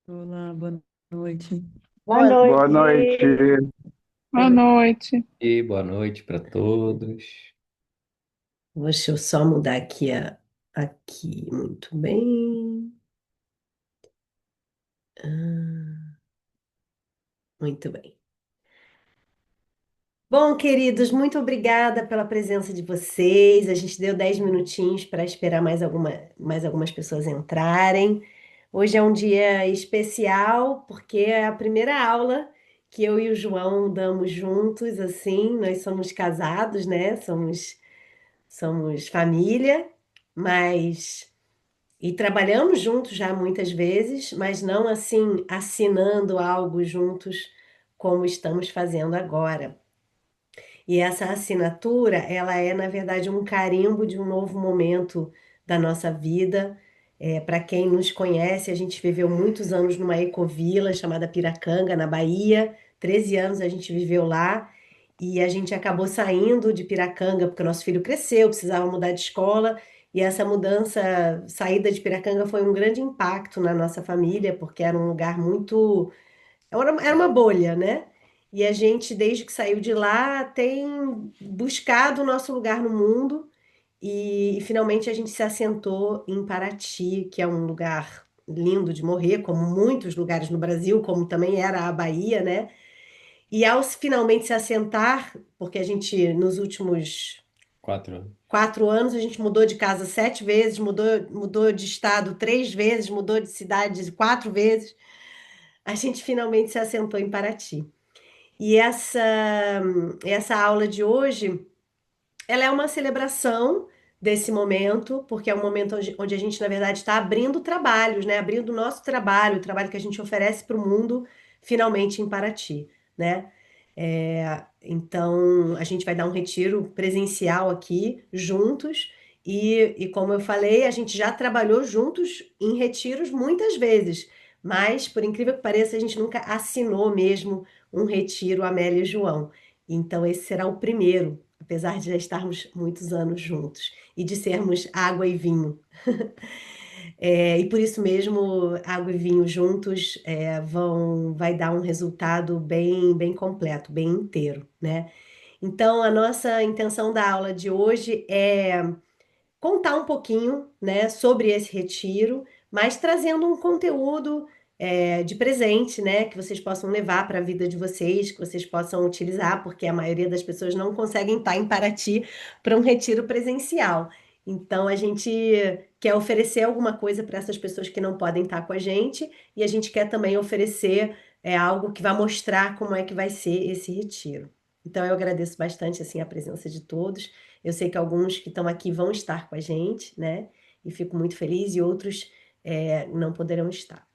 Olá, boa noite. Boa Boa noite. noite. Boa noite. E boa noite para todos. Deixa eu só mudar aqui aqui. Muito bem. Ah, muito bem. Bom, queridos, muito obrigada pela presença de vocês. A gente deu 10 minutinhos para esperar mais algumas pessoas entrarem. Hoje é um dia especial porque é a primeira aula que eu e o João damos juntos, assim. Nós somos casados, né? Somos família, mas e trabalhamos juntos já muitas vezes, mas não assim assinando algo juntos como estamos fazendo agora. E essa assinatura, ela é, na verdade, um carimbo de um novo momento da nossa vida. Para quem nos conhece, a gente viveu muitos anos numa ecovila chamada Piracanga, na Bahia. 13 anos a gente viveu lá e a gente acabou saindo de Piracanga porque o nosso filho cresceu, precisava mudar de escola. E essa mudança, saída de Piracanga, foi um grande impacto na nossa família, porque era um lugar muito era uma bolha, né? E a gente, desde que saiu de lá, tem buscado o nosso lugar no mundo e finalmente a gente se assentou em Paraty, que é um lugar lindo de morrer, como muitos lugares no Brasil, como também era a Bahia, né? E ao finalmente se assentar, porque a gente, nos últimos 4 anos. 4 anos, a gente mudou de casa 7 vezes, mudou de estado 3 vezes, mudou de cidade 4 vezes, a gente finalmente se assentou em Paraty. E essa aula de hoje, ela é uma celebração desse momento, porque é um momento onde a gente, na verdade, está abrindo trabalhos, né? Abrindo o nosso trabalho, o trabalho que a gente oferece para o mundo, finalmente em Paraty, né? Então, a gente vai dar um retiro presencial aqui, juntos, e como eu falei, a gente já trabalhou juntos em retiros muitas vezes, mas, por incrível que pareça, a gente nunca assinou mesmo um retiro, Amélia e João. Então, esse será o primeiro, apesar de já estarmos muitos anos juntos e de sermos água e vinho. E por isso mesmo, água e vinho juntos vai dar um resultado bem completo, bem inteiro, né? Então, a nossa intenção da aula de hoje é contar um pouquinho, né, sobre esse retiro, mas trazendo um conteúdo de presente, né, que vocês possam levar para a vida de vocês, que vocês possam utilizar, porque a maioria das pessoas não conseguem estar em Paraty para um retiro presencial. Então, a gente quer oferecer alguma coisa para essas pessoas que não podem estar com a gente, e a gente quer também oferecer algo que vai mostrar como é que vai ser esse retiro. Então, eu agradeço bastante assim a presença de todos. Eu sei que alguns que estão aqui vão estar com a gente, né? E fico muito feliz, e outros não poderão estar.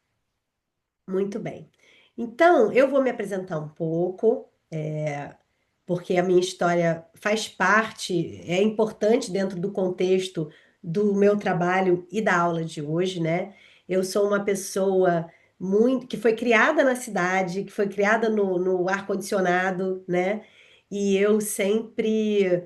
Muito bem. Então, eu vou me apresentar um pouco, porque a minha história faz parte, é importante dentro do contexto do meu trabalho e da aula de hoje, né? Eu sou uma pessoa muito que foi criada na cidade, que foi criada no ar-condicionado, né? E eu sempre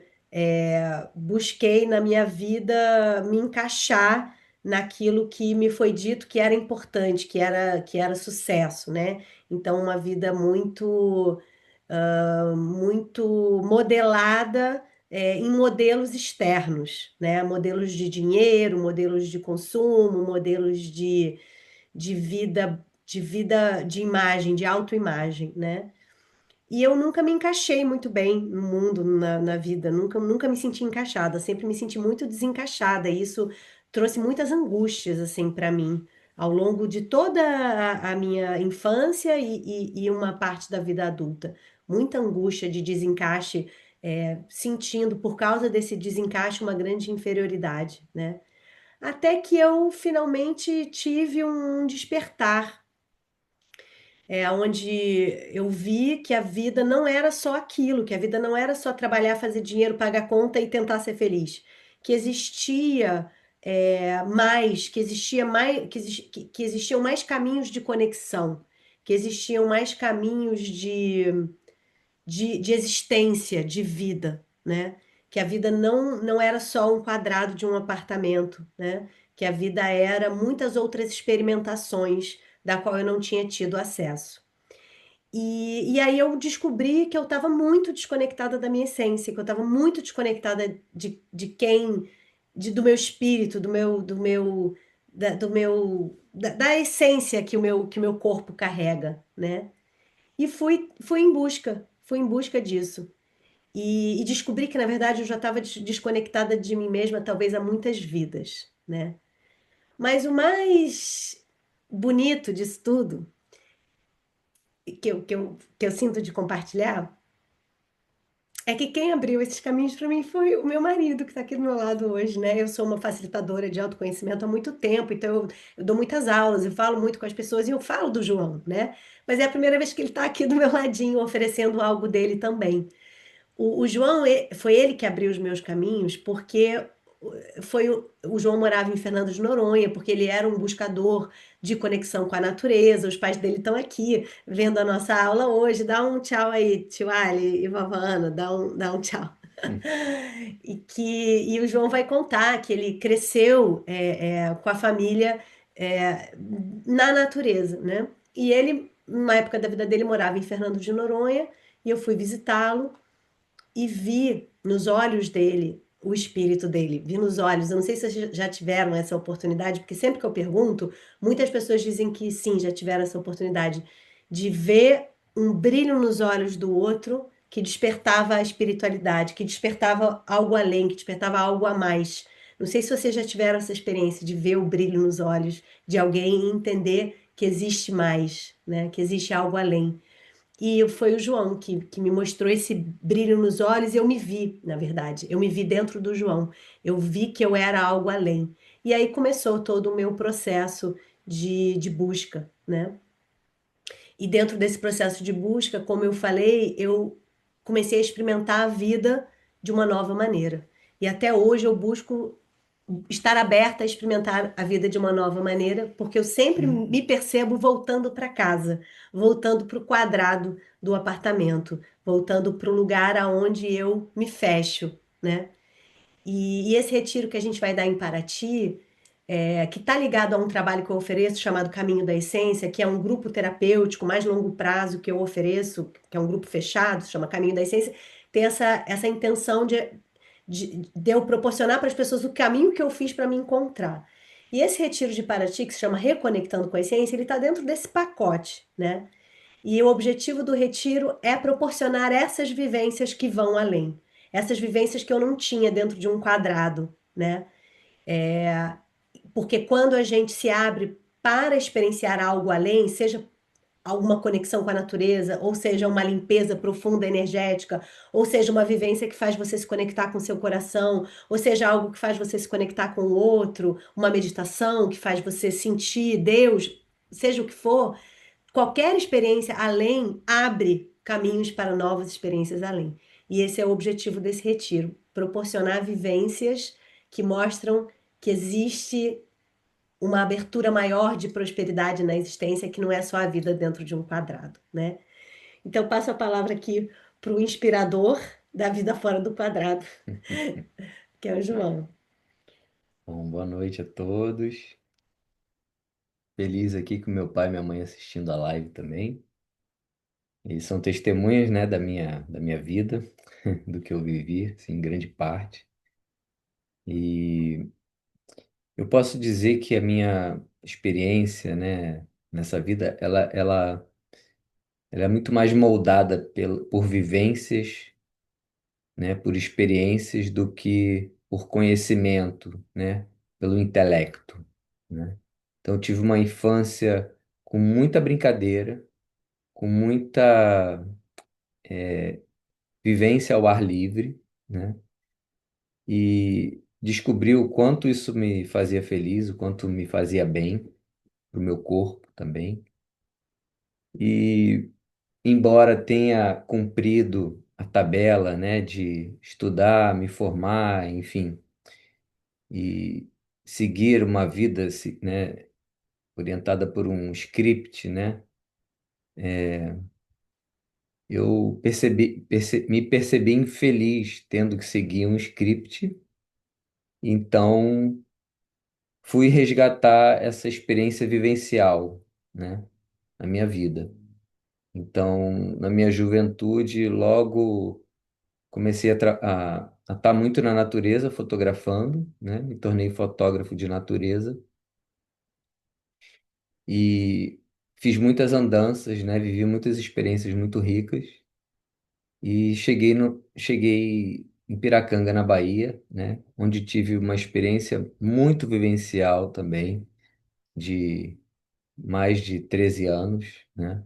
busquei na minha vida me encaixar naquilo que me foi dito que era importante, que era sucesso, né? Então, uma vida muito modelada em modelos externos, né? Modelos de dinheiro, modelos de consumo, modelos de vida, de imagem, de autoimagem, né? E eu nunca me encaixei muito bem no mundo, na vida, nunca me senti encaixada, sempre me senti muito desencaixada, e isso trouxe muitas angústias, assim, para mim, ao longo de toda a minha infância e uma parte da vida adulta. Muita angústia de desencaixe, sentindo, por causa desse desencaixe, uma grande inferioridade, né? Até que eu finalmente tive um despertar, onde eu vi que a vida não era só aquilo, que a vida não era só trabalhar, fazer dinheiro, pagar conta e tentar ser feliz, que existia mais, que existiam mais caminhos de conexão, que existiam mais caminhos de existência, de vida, né? Que a vida não era só um quadrado de um apartamento, né? Que a vida era muitas outras experimentações da qual eu não tinha tido acesso. E aí eu descobri que eu estava muito desconectada da minha essência, que eu estava muito desconectada de quem, do meu espírito, da essência que o meu corpo carrega, né? E fui em busca disso. E descobri que, na verdade, eu já estava desconectada de mim mesma, talvez há muitas vidas, né? Mas o mais bonito disso tudo, que eu sinto de compartilhar, é que quem abriu esses caminhos para mim foi o meu marido, que está aqui do meu lado hoje, né? Eu sou uma facilitadora de autoconhecimento há muito tempo, então eu dou muitas aulas, eu falo muito com as pessoas e eu falo do João, né? Mas é a primeira vez que ele está aqui do meu ladinho, oferecendo algo dele também. O João, foi ele que abriu os meus caminhos, porque o João morava em Fernando de Noronha, porque ele era um buscador de conexão com a natureza. Os pais dele estão aqui vendo a nossa aula hoje. Dá um tchau aí, tio Ali e vovó Ana, dá um tchau. Hum. E o João vai contar que ele cresceu com a família na natureza, né? E ele, numa época da vida dele, morava em Fernando de Noronha, e eu fui visitá-lo e vi nos olhos dele o espírito dele, vi nos olhos. Eu não sei se vocês já tiveram essa oportunidade, porque sempre que eu pergunto, muitas pessoas dizem que sim, já tiveram essa oportunidade de ver um brilho nos olhos do outro que despertava a espiritualidade, que despertava algo além, que despertava algo a mais. Não sei se vocês já tiveram essa experiência de ver o brilho nos olhos de alguém e entender que existe mais, né? Que existe algo além. E foi o João que me mostrou esse brilho nos olhos e eu me vi, na verdade. Eu me vi dentro do João. Eu vi que eu era algo além. E aí começou todo o meu processo de busca, né? E dentro desse processo de busca, como eu falei, eu comecei a experimentar a vida de uma nova maneira. E até hoje eu busco estar aberta a experimentar a vida de uma nova maneira, porque eu sempre me percebo voltando para casa, voltando para o quadrado do apartamento, voltando para o lugar aonde eu me fecho, né? E esse retiro que a gente vai dar em Paraty, que está ligado a um trabalho que eu ofereço chamado Caminho da Essência, que é um grupo terapêutico mais longo prazo que eu ofereço, que é um grupo fechado, se chama Caminho da Essência, tem essa intenção de eu proporcionar para as pessoas o caminho que eu fiz para me encontrar. E esse retiro de Paraty, que se chama Reconectando com a Essência, ele está dentro desse pacote, né? E o objetivo do retiro é proporcionar essas vivências que vão além, essas vivências que eu não tinha dentro de um quadrado, né? Porque quando a gente se abre para experienciar algo além, seja alguma conexão com a natureza, ou seja, uma limpeza profunda energética, ou seja, uma vivência que faz você se conectar com seu coração, ou seja, algo que faz você se conectar com o outro, uma meditação que faz você sentir Deus, seja o que for, qualquer experiência além abre caminhos para novas experiências além. E esse é o objetivo desse retiro, proporcionar vivências que mostram que existe uma abertura maior de prosperidade na existência, que não é só a vida dentro de um quadrado, né? Então, passo a palavra aqui para o inspirador da vida fora do quadrado, que é o João. Bom, boa noite a todos. Feliz aqui com meu pai e minha mãe assistindo a live também. Eles são testemunhas, né, da minha vida, do que eu vivi, assim, em grande parte. E eu posso dizer que a minha experiência, né, nessa vida, ela é muito mais moldada por vivências, né, por experiências do que por conhecimento, né, pelo intelecto, né? Então eu tive uma infância com muita brincadeira, com muita vivência ao ar livre, né? E descobri o quanto isso me fazia feliz, o quanto me fazia bem para o meu corpo também. E embora tenha cumprido a tabela, né, de estudar, me formar, enfim, e seguir uma vida, né, orientada por um script, né? Eu me percebi infeliz tendo que seguir um script, então fui resgatar essa experiência vivencial, né, na minha vida. Então, na minha juventude, logo comecei a estar muito na natureza, fotografando, né? Me tornei fotógrafo de natureza e fiz muitas andanças, né? Vivi muitas experiências muito ricas e cheguei em Piracanga, na Bahia, né? Onde tive uma experiência muito vivencial também, de mais de 13 anos, né?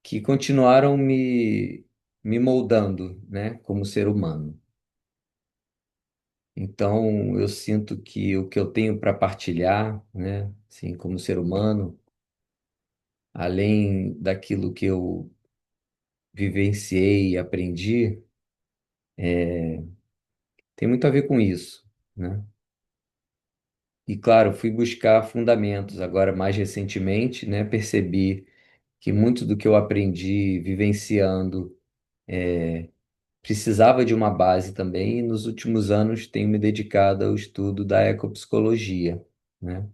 Que continuaram me moldando, né? Como ser humano. Então, eu sinto que o que eu tenho para partilhar, né, assim, como ser humano, além daquilo que eu vivenciei e aprendi, tem muito a ver com isso, né? E claro, fui buscar fundamentos. Agora, mais recentemente, né, percebi que muito do que eu aprendi vivenciando precisava de uma base também, e nos últimos anos tenho me dedicado ao estudo da ecopsicologia, né?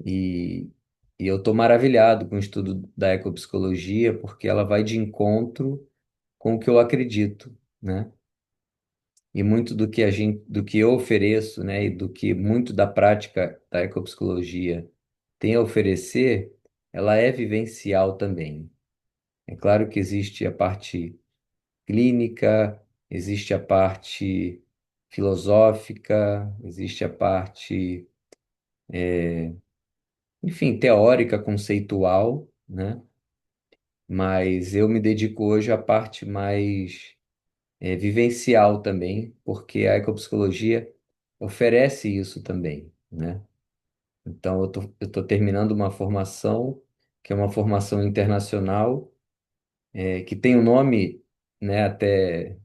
E, e eu estou maravilhado com o estudo da ecopsicologia, porque ela vai de encontro com o que eu acredito, né? E muito do que eu ofereço, né, e do que muito da prática da ecopsicologia tem a oferecer, ela é vivencial também. É claro que existe a parte clínica, existe a parte filosófica, existe a parte, enfim, teórica, conceitual, né? Mas eu me dedico hoje à parte mais vivencial também, porque a ecopsicologia oferece isso também, né? Então, eu tô terminando uma formação, que é uma formação internacional, que tem um nome, né, até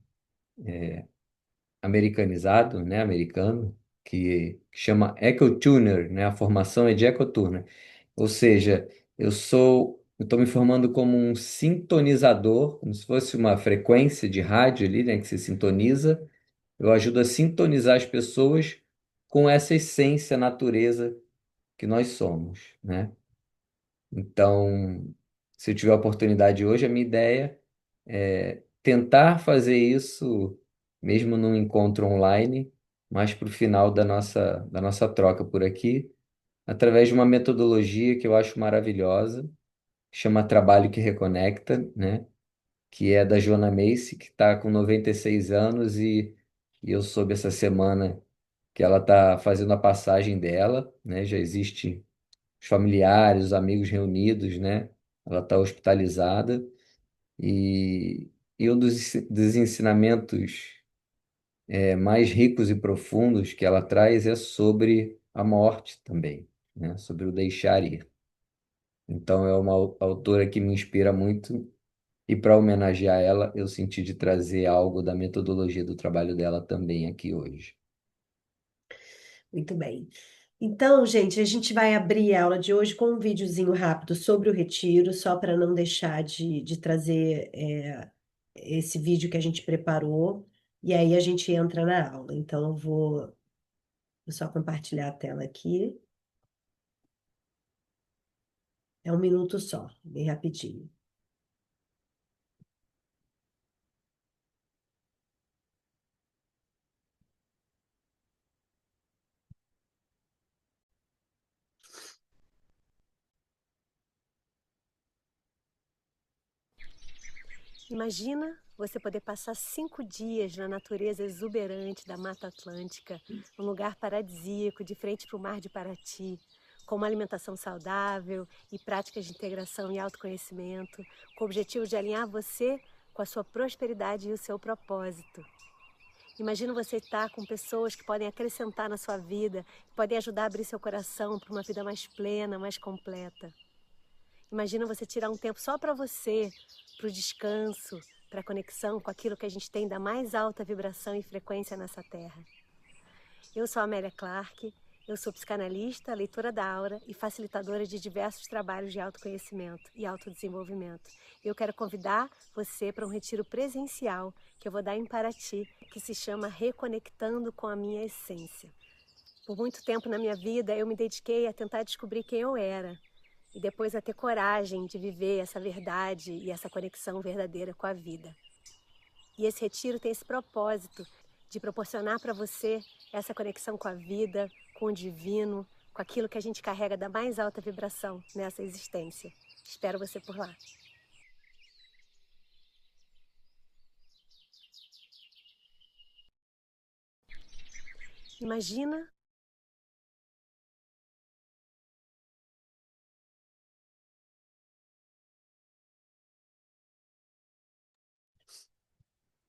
americanizado, né, americano, que chama EcoTuner, né? A formação é de EcoTuner. Ou seja, eu estou me formando como um sintonizador, como se fosse uma frequência de rádio ali, né, que se sintoniza. Eu ajudo a sintonizar as pessoas com essa essência, natureza que nós somos, né? Então, se eu tiver a oportunidade hoje, a minha ideia é tentar fazer isso mesmo num encontro online, mais para o final da nossa troca por aqui, através de uma metodologia que eu acho maravilhosa, que chama Trabalho que Reconecta, né? Que é da Joanna Macy, que está com 96 anos e eu soube essa semana que ela está fazendo a passagem dela, né? Já existe os familiares, os amigos reunidos, né? Ela está hospitalizada e um dos ensinamentos mais ricos e profundos que ela traz é sobre a morte também, né? Sobre o deixar ir. Então é uma autora que me inspira muito e para homenagear ela, eu senti de trazer algo da metodologia do trabalho dela também aqui hoje. Muito bem. Então, gente, a gente vai abrir a aula de hoje com um videozinho rápido sobre o retiro, só para não deixar de trazer esse vídeo que a gente preparou, e aí a gente entra na aula. Então, vou só compartilhar a tela aqui. É um minuto só, bem rapidinho. Imagina você poder passar 5 dias na natureza exuberante da Mata Atlântica, um lugar paradisíaco, de frente para o Mar de Paraty, com uma alimentação saudável e práticas de integração e autoconhecimento, com o objetivo de alinhar você com a sua prosperidade e o seu propósito. Imagina você estar com pessoas que podem acrescentar na sua vida, que podem ajudar a abrir seu coração para uma vida mais plena, mais completa. Imagina você tirar um tempo só para você, para o descanso, para a conexão com aquilo que a gente tem da mais alta vibração e frequência nessa terra. Eu sou a Amélia Clark, eu sou psicanalista, leitora da aura e facilitadora de diversos trabalhos de autoconhecimento e autodesenvolvimento. Eu quero convidar você para um retiro presencial que eu vou dar em Paraty, que se chama Reconectando com a Minha Essência. Por muito tempo na minha vida, eu me dediquei a tentar descobrir quem eu era e depois a ter coragem de viver essa verdade e essa conexão verdadeira com a vida. E esse retiro tem esse propósito de proporcionar para você essa conexão com a vida, com o divino, com aquilo que a gente carrega da mais alta vibração nessa existência. Espero você por lá. Imagina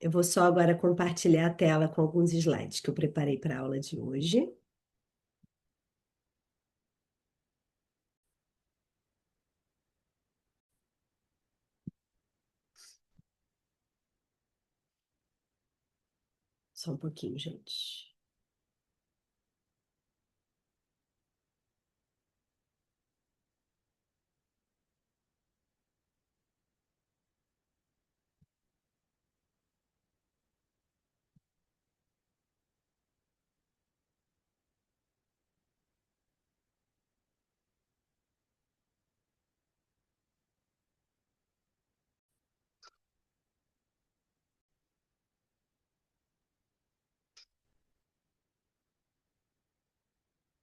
Eu vou só agora compartilhar a tela com alguns slides que eu preparei para a aula de hoje. Só um pouquinho, gente.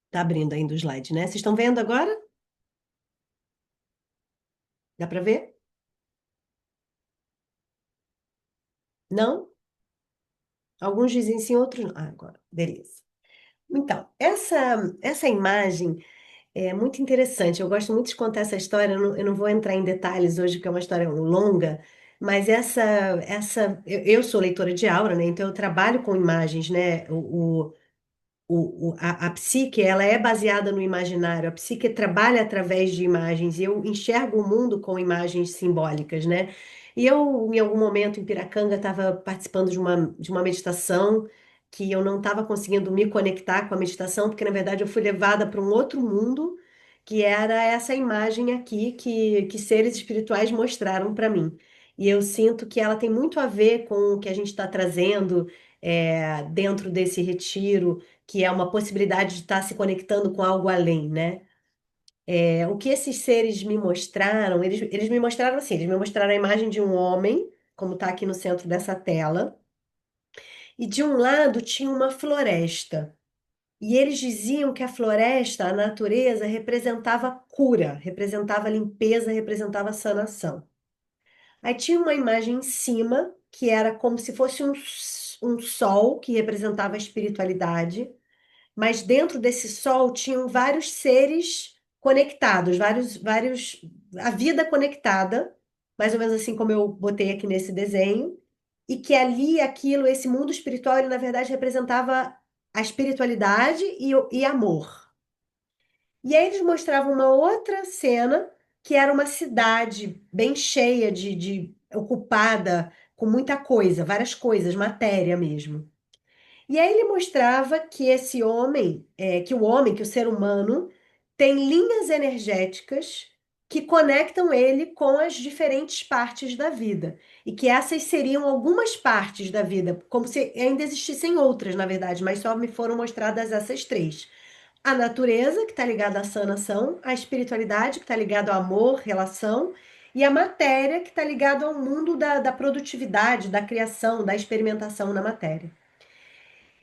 Tá abrindo ainda o slide, né? Vocês estão vendo agora? Dá para ver? Não? Alguns dizem sim, outros não. Ah, agora, beleza. Então, essa imagem é muito interessante. Eu gosto muito de contar essa história. Eu não vou entrar em detalhes hoje, porque é uma história longa, mas eu sou leitora de aura, né? Então eu trabalho com imagens, né? A psique, ela é baseada no imaginário, a psique trabalha através de imagens, e eu enxergo o mundo com imagens simbólicas, né? E eu, em algum momento, em Piracanga, estava participando de uma meditação que eu não estava conseguindo me conectar com a meditação, porque, na verdade, eu fui levada para um outro mundo, que era essa imagem aqui que seres espirituais mostraram para mim. E eu sinto que ela tem muito a ver com o que a gente está trazendo, dentro desse retiro, que é uma possibilidade de estar se conectando com algo além, né? O que esses seres me mostraram, eles me mostraram assim, eles me mostraram a imagem de um homem, como está aqui no centro dessa tela, e de um lado tinha uma floresta. E eles diziam que a floresta, a natureza, representava cura, representava limpeza, representava sanação. Aí tinha uma imagem em cima, que era como se fosse um sol, que representava a espiritualidade, mas dentro desse sol tinham vários seres conectados, a vida conectada, mais ou menos assim como eu botei aqui nesse desenho, e que ali, aquilo, esse mundo espiritual, ele na verdade representava a espiritualidade e amor. E aí eles mostravam uma outra cena, que era uma cidade bem cheia ocupada com muita coisa, várias coisas, matéria mesmo. E aí ele mostrava que esse homem, que o ser humano, tem linhas energéticas que conectam ele com as diferentes partes da vida. E que essas seriam algumas partes da vida, como se ainda existissem outras, na verdade, mas só me foram mostradas essas três. A natureza, que está ligada à sanação, a espiritualidade, que está ligada ao amor, relação, e a matéria, que está ligada ao mundo da produtividade, da criação, da experimentação na matéria.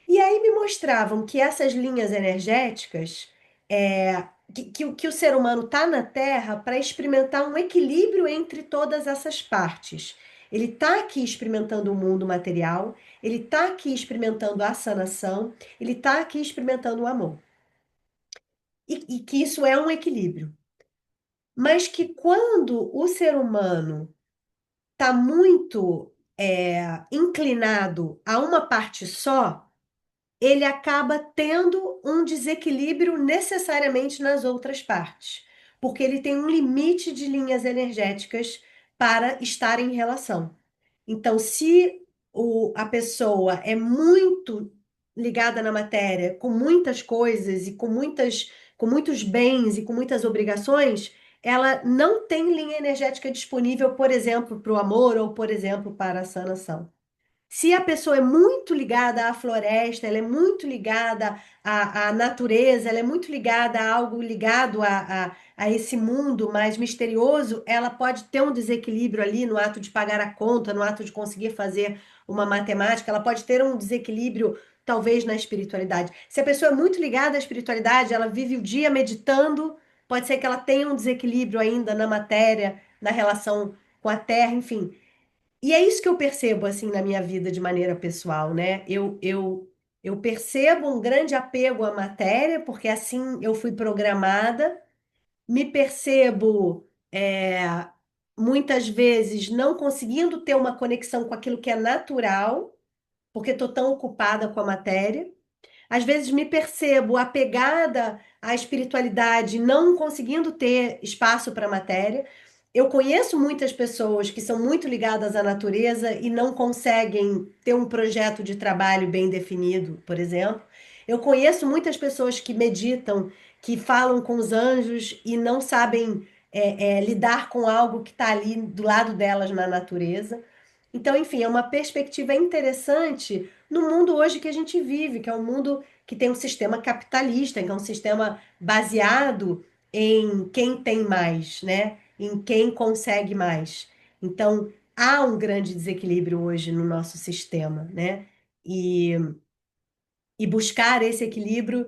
E aí me mostravam que essas linhas energéticas, que o ser humano está na Terra para experimentar um equilíbrio entre todas essas partes. Ele está aqui experimentando o mundo material, ele está aqui experimentando a sanação, ele está aqui experimentando o amor. E que isso é um equilíbrio. Mas que quando o ser humano está muito inclinado a uma parte só, ele acaba tendo um desequilíbrio necessariamente nas outras partes, porque ele tem um limite de linhas energéticas para estar em relação. Então, se a pessoa é muito ligada na matéria, com muitas coisas e com muitos bens e com muitas obrigações, ela não tem linha energética disponível, por exemplo, para o amor ou, por exemplo, para a sanação. Se a pessoa é muito ligada à floresta, ela é muito ligada à natureza, ela é muito ligada a algo ligado a esse mundo mais misterioso, ela pode ter um desequilíbrio ali no ato de pagar a conta, no ato de conseguir fazer uma matemática, ela pode ter um desequilíbrio, talvez, na espiritualidade. Se a pessoa é muito ligada à espiritualidade, ela vive o dia meditando, pode ser que ela tenha um desequilíbrio ainda na matéria, na relação com a terra, enfim. E é isso que eu percebo assim na minha vida de maneira pessoal, né? Eu percebo um grande apego à matéria, porque assim eu fui programada, me percebo muitas vezes não conseguindo ter uma conexão com aquilo que é natural, porque estou tão ocupada com a matéria. Às vezes me percebo apegada à espiritualidade, não conseguindo ter espaço para a matéria. Eu conheço muitas pessoas que são muito ligadas à natureza e não conseguem ter um projeto de trabalho bem definido, por exemplo. Eu conheço muitas pessoas que meditam, que falam com os anjos e não sabem lidar com algo que está ali do lado delas na natureza. Então, enfim, é uma perspectiva interessante no mundo hoje que a gente vive, que é um mundo que tem um sistema capitalista, que é um sistema baseado em quem tem mais, né? Em quem consegue mais. Então, há um grande desequilíbrio hoje no nosso sistema, né? E, e buscar esse equilíbrio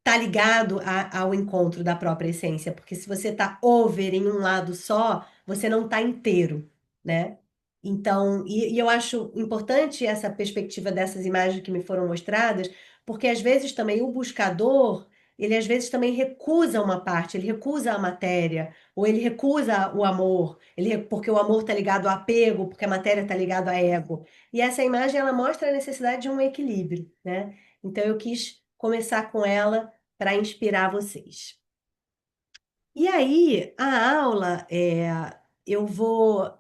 tá ligado ao encontro da própria essência, porque se você tá over em um lado só, você não tá inteiro, né? Então, e eu acho importante essa perspectiva dessas imagens que me foram mostradas, porque às vezes também o buscador, ele às vezes também recusa uma parte, ele recusa a matéria, ou ele recusa o amor, porque o amor tá ligado ao apego, porque a matéria tá ligado ao ego. E essa imagem, ela mostra a necessidade de um equilíbrio, né? Então, eu quis começar com ela para inspirar vocês. E aí, a aula, eu vou.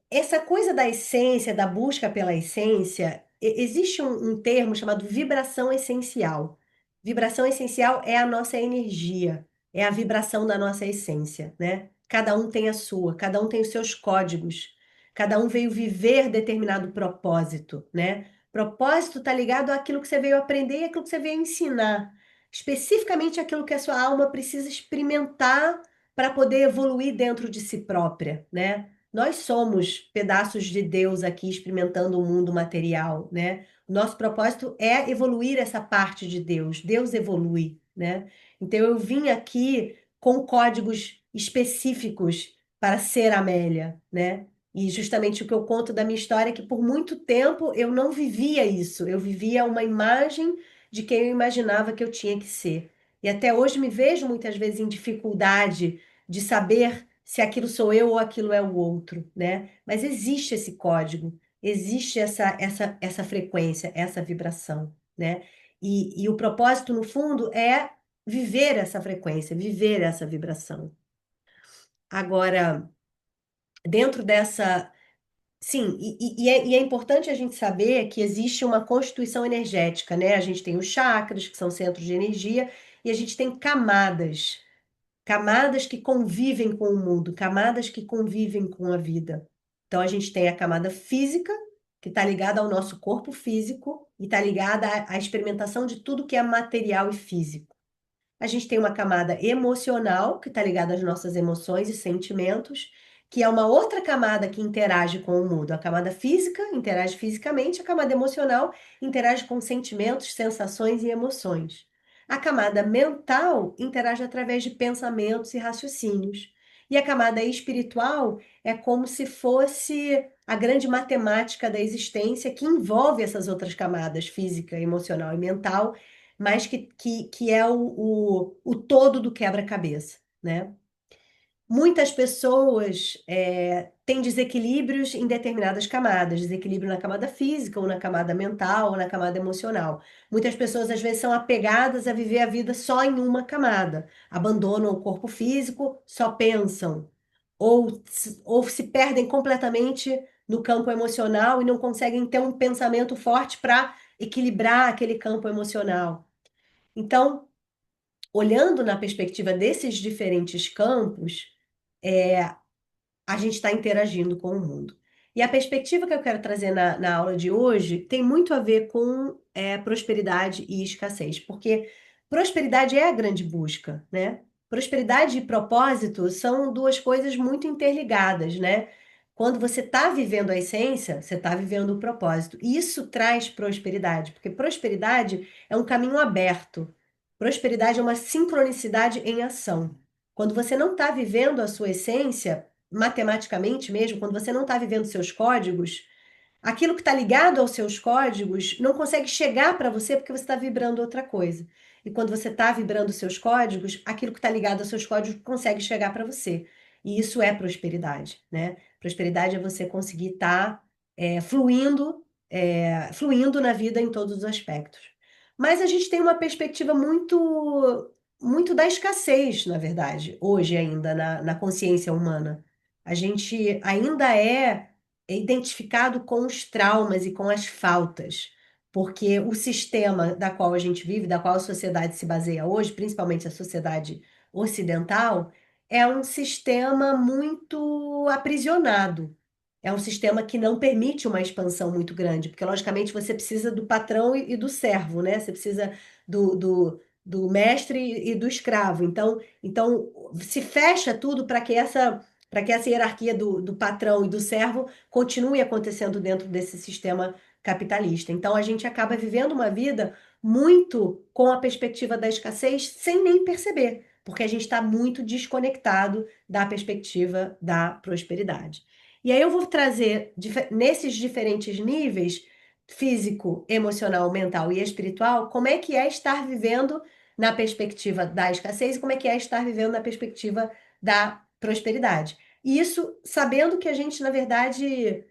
Essa coisa da essência, da busca pela essência, existe um termo chamado vibração essencial. Vibração essencial é a nossa energia, é a vibração da nossa essência, né? Cada um tem a sua, cada um tem os seus códigos, cada um veio viver determinado propósito, né? Propósito está ligado àquilo que você veio aprender e àquilo que você veio ensinar. Especificamente aquilo que a sua alma precisa experimentar para poder evoluir dentro de si própria, né? Nós somos pedaços de Deus aqui experimentando o mundo material, né? Nosso propósito é evoluir essa parte de Deus. Deus evolui, né? Então eu vim aqui com códigos específicos para ser Amélia, né? E justamente o que eu conto da minha história é que por muito tempo eu não vivia isso. Eu vivia uma imagem de quem eu imaginava que eu tinha que ser. E até hoje me vejo muitas vezes em dificuldade de saber se aquilo sou eu ou aquilo é o outro, né? Mas existe esse código, existe essa frequência, essa vibração, né? E o propósito, no fundo, é viver essa frequência, viver essa vibração. Agora, dentro dessa. Sim, e é importante a gente saber que existe uma constituição energética, né? A gente tem os chakras, que são centros de energia, e a gente tem camadas. Camadas que convivem com o mundo, camadas que convivem com a vida. Então, a gente tem a camada física, que está ligada ao nosso corpo físico e está ligada à experimentação de tudo que é material e físico. A gente tem uma camada emocional, que está ligada às nossas emoções e sentimentos, que é uma outra camada que interage com o mundo. A camada física interage fisicamente, a camada emocional interage com sentimentos, sensações e emoções. A camada mental interage através de pensamentos e raciocínios. E a camada espiritual é como se fosse a grande matemática da existência que envolve essas outras camadas, física, emocional e mental, mas que é o todo do quebra-cabeça, né? Muitas pessoas têm desequilíbrios em determinadas camadas, desequilíbrio na camada física, ou na camada mental, ou na camada emocional. Muitas pessoas, às vezes, são apegadas a viver a vida só em uma camada, abandonam o corpo físico, só pensam, ou se perdem completamente no campo emocional e não conseguem ter um pensamento forte para equilibrar aquele campo emocional. Então, olhando na perspectiva desses diferentes campos, a gente está interagindo com o mundo. E a perspectiva que eu quero trazer na aula de hoje tem muito a ver com prosperidade e escassez, porque prosperidade é a grande busca, né? Prosperidade e propósito são duas coisas muito interligadas, né? Quando você está vivendo a essência, você está vivendo o propósito. E isso traz prosperidade, porque prosperidade é um caminho aberto. Prosperidade é uma sincronicidade em ação. Quando você não está vivendo a sua essência, matematicamente mesmo, quando você não está vivendo seus códigos, aquilo que está ligado aos seus códigos não consegue chegar para você porque você está vibrando outra coisa. E quando você está vibrando seus códigos, aquilo que está ligado aos seus códigos consegue chegar para você. E isso é prosperidade, né? Prosperidade é você conseguir estar fluindo na vida em todos os aspectos. Mas a gente tem uma perspectiva muito da escassez, na verdade, hoje ainda, na consciência humana. A gente ainda é identificado com os traumas e com as faltas, porque o sistema da qual a gente vive, da qual a sociedade se baseia hoje, principalmente a sociedade ocidental, é um sistema muito aprisionado. É um sistema que não permite uma expansão muito grande, porque, logicamente, você precisa do patrão e do servo, né? Você precisa do mestre e do escravo. Então se fecha tudo para que essa hierarquia do patrão e do servo continue acontecendo dentro desse sistema capitalista. Então, a gente acaba vivendo uma vida muito com a perspectiva da escassez sem nem perceber, porque a gente está muito desconectado da perspectiva da prosperidade. E aí eu vou trazer, nesses diferentes níveis, físico, emocional, mental e espiritual, como é que é estar vivendo na perspectiva da escassez e como é que é estar vivendo na perspectiva da prosperidade. E isso sabendo que a gente, na verdade,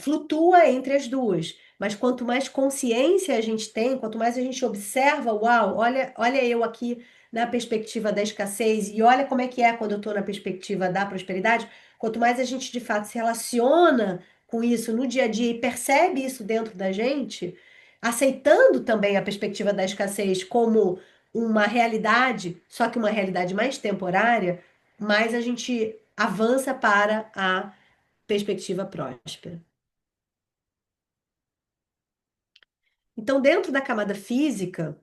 flutua entre as duas. Mas quanto mais consciência a gente tem, quanto mais a gente observa, uau, olha eu aqui na perspectiva da escassez e olha como é quando eu estou na perspectiva da prosperidade, quanto mais a gente de fato se relaciona com isso no dia a dia e percebe isso dentro da gente, aceitando também a perspectiva da escassez como uma realidade, só que uma realidade mais temporária, mais a gente avança para a perspectiva próspera. Então, dentro da camada física,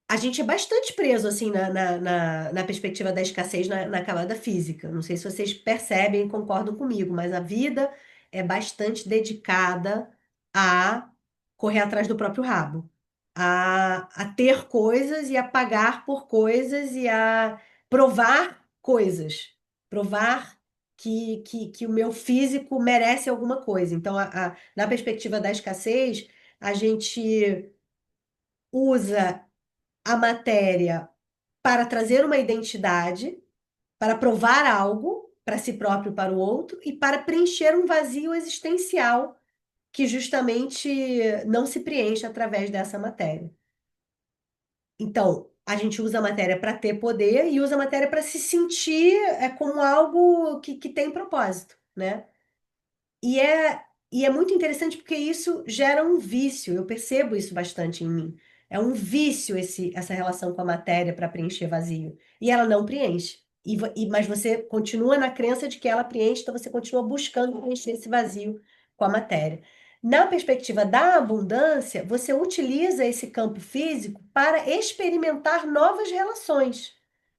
a gente é bastante preso assim na perspectiva da escassez na camada física. Não sei se vocês percebem e concordam comigo, mas a vida é bastante dedicada a correr atrás do próprio rabo, a ter coisas e a pagar por coisas e a provar coisas, provar que o meu físico merece alguma coisa. Então, na perspectiva da escassez, a gente usa a matéria para trazer uma identidade, para provar algo para si próprio e para o outro e para preencher um vazio existencial que justamente não se preenche através dessa matéria. Então, a gente usa a matéria para ter poder e usa a matéria para se sentir como algo que tem propósito, né? E é muito interessante porque isso gera um vício, eu percebo isso bastante em mim. É um vício essa relação com a matéria para preencher vazio. E ela não preenche. Mas você continua na crença de que ela preenche, então você continua buscando preencher esse vazio com a matéria. Na perspectiva da abundância, você utiliza esse campo físico para experimentar novas relações,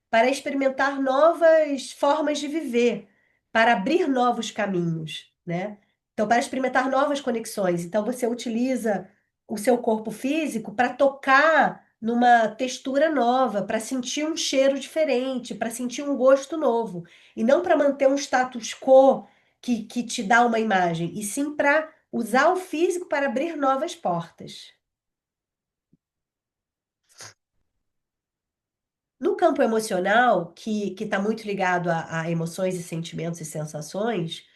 para experimentar novas formas de viver, para abrir novos caminhos, né? Então, para experimentar novas conexões. Então, você utiliza o seu corpo físico para tocar numa textura nova, para sentir um cheiro diferente, para sentir um gosto novo. E não para manter um status quo que te dá uma imagem, e sim para usar o físico para abrir novas portas. No campo emocional, que está muito ligado a emoções e sentimentos e sensações,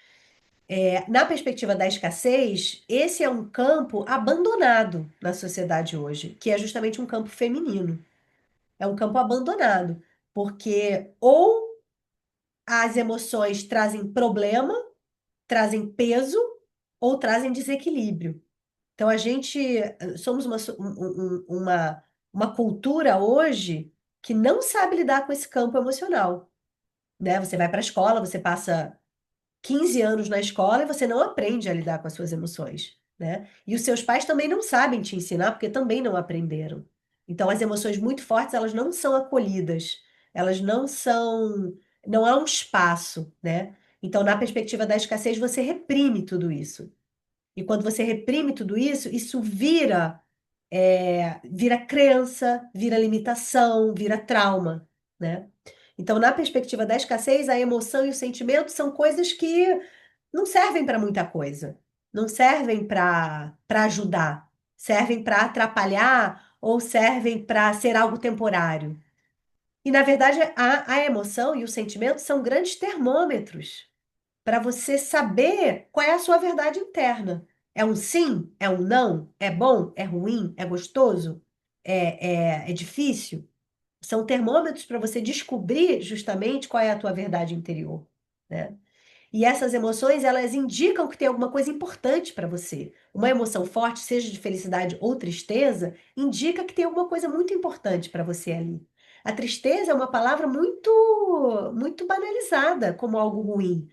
na perspectiva da escassez, esse é um campo abandonado na sociedade hoje, que é justamente um campo feminino. É um campo abandonado, porque ou as emoções trazem problema, trazem peso, ou trazem desequilíbrio. Então, a gente somos uma cultura hoje que não sabe lidar com esse campo emocional, né? Você vai para a escola, você passa 15 anos na escola e você não aprende a lidar com as suas emoções, né? E os seus pais também não sabem te ensinar porque também não aprenderam. Então, as emoções muito fortes, elas não são acolhidas, elas não são, não há um espaço, né? Então, na perspectiva da escassez, você reprime tudo isso. E quando você reprime tudo isso, isso vira crença, vira limitação, vira trauma, né? Então, na perspectiva da escassez, a emoção e o sentimento são coisas que não servem para muita coisa, não servem para ajudar, servem para atrapalhar ou servem para ser algo temporário. E, na verdade, a emoção e o sentimento são grandes termômetros para você saber qual é a sua verdade interna. É um sim? É um não? É bom? É ruim? É gostoso? É difícil? São termômetros para você descobrir justamente qual é a tua verdade interior, né? E essas emoções, elas indicam que tem alguma coisa importante para você. Uma emoção forte, seja de felicidade ou tristeza, indica que tem alguma coisa muito importante para você ali. A tristeza é uma palavra muito banalizada como algo ruim,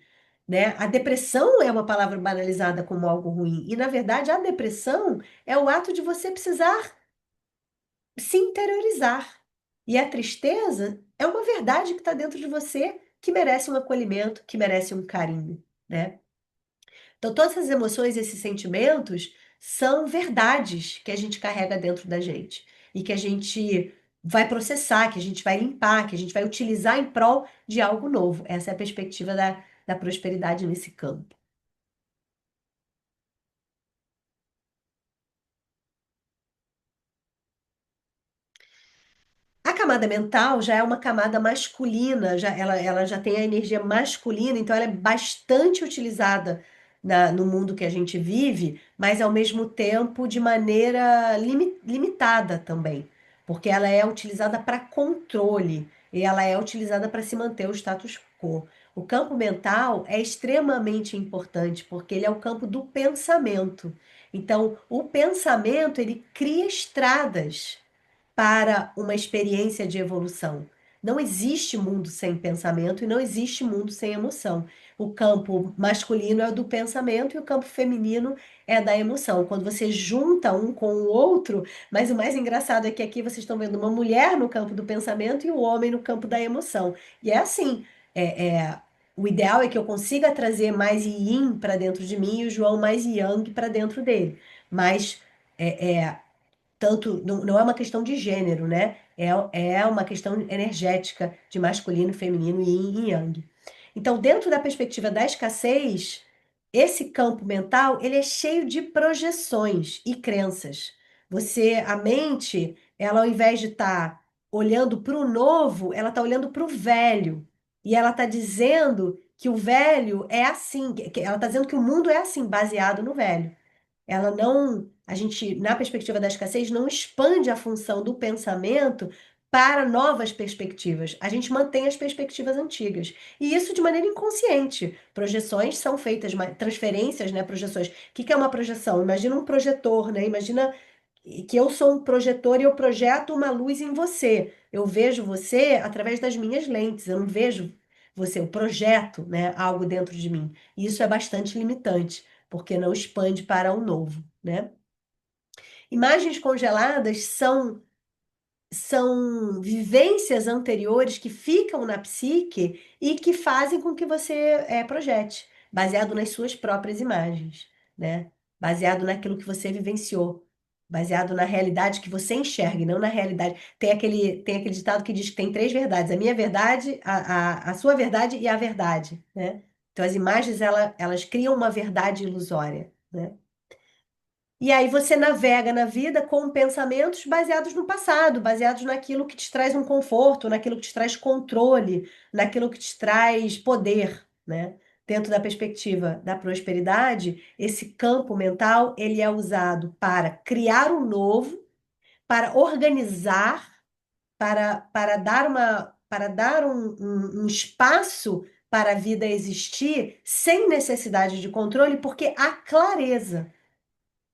né? A depressão é uma palavra banalizada como algo ruim. E, na verdade, a depressão é o ato de você precisar se interiorizar. E a tristeza é uma verdade que está dentro de você que merece um acolhimento, que merece um carinho, né? Então, todas essas emoções, esses sentimentos são verdades que a gente carrega dentro da gente e que a gente vai processar, que a gente vai limpar, que a gente vai utilizar em prol de algo novo. Essa é a perspectiva da prosperidade nesse campo. A camada mental já é uma camada masculina, ela já tem a energia masculina, então ela é bastante utilizada no mundo que a gente vive, mas ao mesmo tempo de maneira limitada também, porque ela é utilizada para controle e ela é utilizada para se manter o status quo. O campo mental é extremamente importante porque ele é o campo do pensamento. Então, o pensamento ele cria estradas para uma experiência de evolução. Não existe mundo sem pensamento e não existe mundo sem emoção. O campo masculino é o do pensamento e o campo feminino é da emoção. Quando você junta um com o outro, mas o mais engraçado é que aqui vocês estão vendo uma mulher no campo do pensamento e o homem no campo da emoção. E é assim, o ideal é que eu consiga trazer mais yin para dentro de mim e o João mais yang para dentro dele. Mas tanto não é uma questão de gênero, né? É uma questão energética de masculino, feminino e yin e yang. Então, dentro da perspectiva da escassez, esse campo mental, ele é cheio de projeções e crenças. A mente, ela ao invés de estar olhando para o novo, ela está olhando para o velho. E ela está dizendo que o velho é assim, ela está dizendo que o mundo é assim, baseado no velho. Ela não, a gente, na perspectiva da escassez, não expande a função do pensamento para novas perspectivas. A gente mantém as perspectivas antigas. E isso de maneira inconsciente. Projeções são feitas, transferências, né? Projeções. O que que é uma projeção? Imagina um projetor, né? Imagina que eu sou um projetor e eu projeto uma luz em você. Eu vejo você através das minhas lentes, eu não vejo você, eu projeto, né, algo dentro de mim. E isso é bastante limitante porque não expande para o novo, né? Imagens congeladas são vivências anteriores que ficam na psique e que fazem com que você projete, baseado nas suas próprias imagens, né? Baseado naquilo que você vivenciou, baseado na realidade que você enxerga, e não na realidade. Tem aquele ditado que diz que tem três verdades: a minha verdade, a sua verdade e a verdade, né? Então, as imagens, elas criam uma verdade ilusória, né? E aí você navega na vida com pensamentos baseados no passado, baseados naquilo que te traz um conforto, naquilo que te traz controle, naquilo que te traz poder, né? Dentro da perspectiva da prosperidade, esse campo mental, ele é usado para criar um novo, para organizar, para dar um espaço para a vida existir sem necessidade de controle, porque há clareza.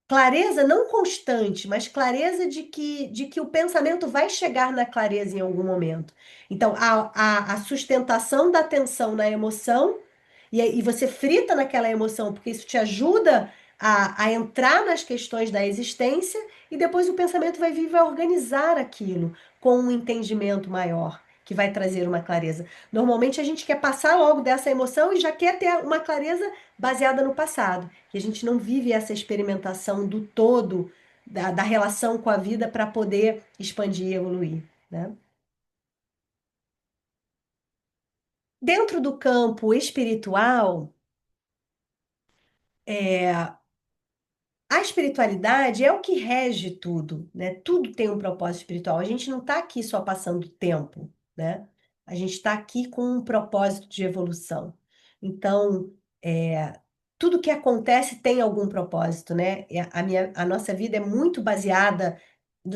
Clareza não constante, mas clareza de que o pensamento vai chegar na clareza em algum momento. Então, a sustentação da atenção na emoção E você frita naquela emoção, porque isso te ajuda a entrar nas questões da existência e depois o pensamento vai vir e vai organizar aquilo com um entendimento maior, que vai trazer uma clareza. Normalmente a gente quer passar logo dessa emoção e já quer ter uma clareza baseada no passado, que a gente não vive essa experimentação do todo, da relação com a vida para poder expandir e evoluir, né? Dentro do campo espiritual, a espiritualidade é o que rege tudo, né? Tudo tem um propósito espiritual. A gente não está aqui só passando tempo, né? A gente está aqui com um propósito de evolução. Então, tudo que acontece tem algum propósito, né? A nossa vida é muito baseada.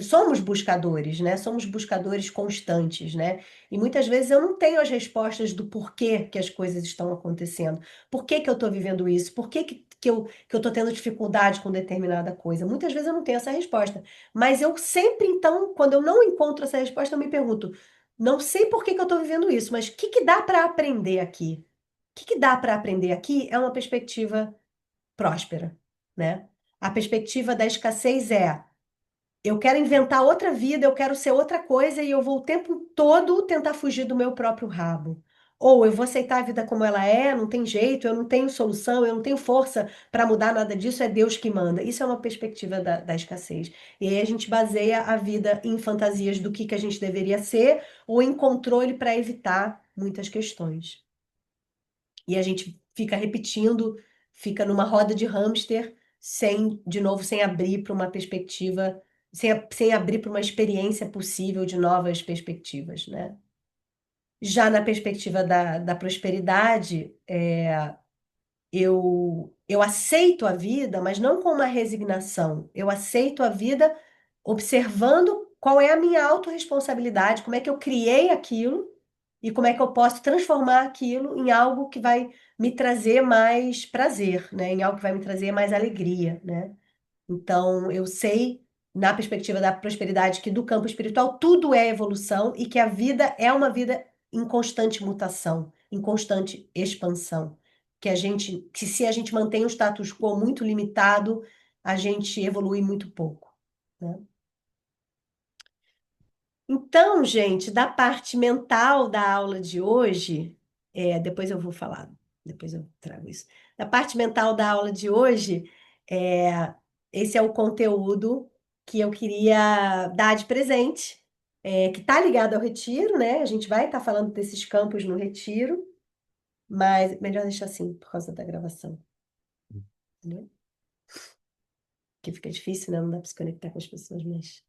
Somos buscadores, né? Somos buscadores constantes, né? E muitas vezes eu não tenho as respostas do porquê que as coisas estão acontecendo. Por que que eu estou vivendo isso? Por que que eu estou tendo dificuldade com determinada coisa? Muitas vezes eu não tenho essa resposta. Mas eu sempre, então, quando eu não encontro essa resposta, eu me pergunto, não sei por que que eu estou vivendo isso, mas o que que dá para aprender aqui? O que que dá para aprender aqui é uma perspectiva próspera, né? A perspectiva da escassez é eu quero inventar outra vida, eu quero ser outra coisa e eu vou o tempo todo tentar fugir do meu próprio rabo. Ou eu vou aceitar a vida como ela é, não tem jeito, eu não tenho solução, eu não tenho força para mudar nada disso, é Deus que manda. Isso é uma perspectiva da escassez. E aí a gente baseia a vida em fantasias do que a gente deveria ser ou em controle para evitar muitas questões. E a gente fica repetindo, fica numa roda de hamster, sem, de novo, sem abrir para uma perspectiva, sem abrir para uma experiência possível de novas perspectivas, né? Já na perspectiva da prosperidade, eu aceito a vida, mas não com uma resignação. Eu aceito a vida observando qual é a minha autorresponsabilidade, como é que eu criei aquilo e como é que eu posso transformar aquilo em algo que vai me trazer mais prazer, né? Em algo que vai me trazer mais alegria, né? Então, eu sei, na perspectiva da prosperidade, que do campo espiritual tudo é evolução e que a vida é uma vida em constante mutação, em constante expansão. Que se a gente mantém o status quo muito limitado, a gente evolui muito pouco, né? Então, gente, da parte mental da aula de hoje, depois eu vou falar, depois eu trago isso. Da parte mental da aula de hoje, é, esse é o conteúdo que eu queria dar de presente, que está ligado ao retiro, né? A gente vai estar falando desses campos no retiro, mas melhor deixar assim, por causa da gravação, entendeu? Que fica difícil, né? Não dá para se conectar com as pessoas, mas.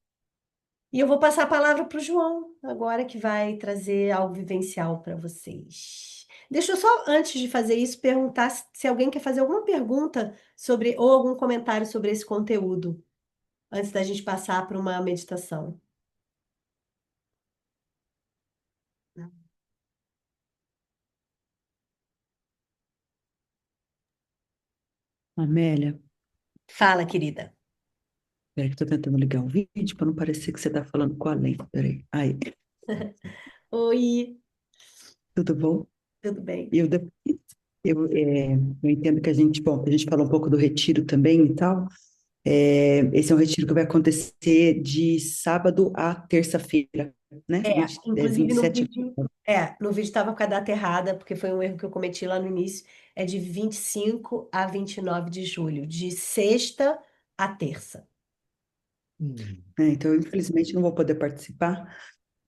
E eu vou passar a palavra para o João, agora que vai trazer algo vivencial para vocês. Deixa eu só, antes de fazer isso, perguntar se alguém quer fazer alguma pergunta sobre, ou algum comentário sobre esse conteúdo, antes da gente passar para uma meditação. Amélia, Fala, querida. peraí que eu tô tentando ligar o vídeo para não parecer que você tá falando com a Lei. Peraí. Aí, Oi, tudo bom? tudo bem? Eu, de- eu entendo que bom, a gente falou um pouco do retiro também e tal. Esse é um retiro que vai acontecer de sábado a terça-feira, né? Inclusive no 27. vídeo, no vídeo estava com a data errada, porque foi um erro que eu cometi lá no início. É de 25 a 29 de julho, de sexta a terça. Então, eu, infelizmente, não vou poder participar,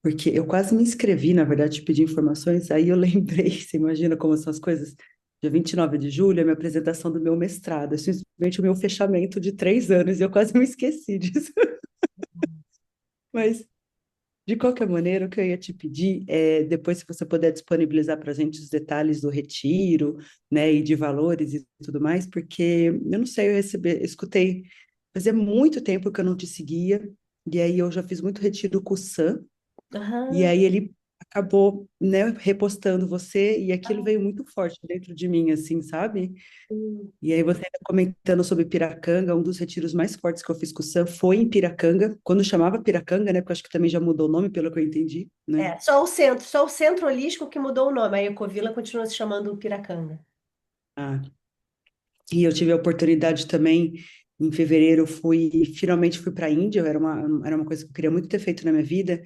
porque eu quase me inscrevi, na verdade, pedi informações, aí eu lembrei, você imagina como são as coisas? Dia 29 de julho é a minha apresentação do meu mestrado, é simplesmente o meu fechamento de 3 anos, e eu quase me esqueci disso. Mas, de qualquer maneira, o que eu ia te pedir é, depois, se você puder disponibilizar para a gente os detalhes do retiro, né, e de valores e tudo mais, porque eu não sei, escutei, fazia muito tempo que eu não te seguia, e aí eu já fiz muito retiro com o Sam, e Aham. aí ele acabou, né, repostando você, e aquilo veio muito forte dentro de mim, assim, sabe? Hum. E aí você ainda comentando sobre Piracanga, um dos retiros mais fortes que eu fiz com o Sam foi em Piracanga, quando chamava Piracanga, né, porque eu acho que também já mudou o nome, pelo que eu entendi, né? Só o centro holístico que mudou o nome. A Ecovila continua se chamando Piracanga. Ah, e eu tive a oportunidade também, em fevereiro, finalmente fui para a Índia, era uma coisa que eu queria muito ter feito na minha vida,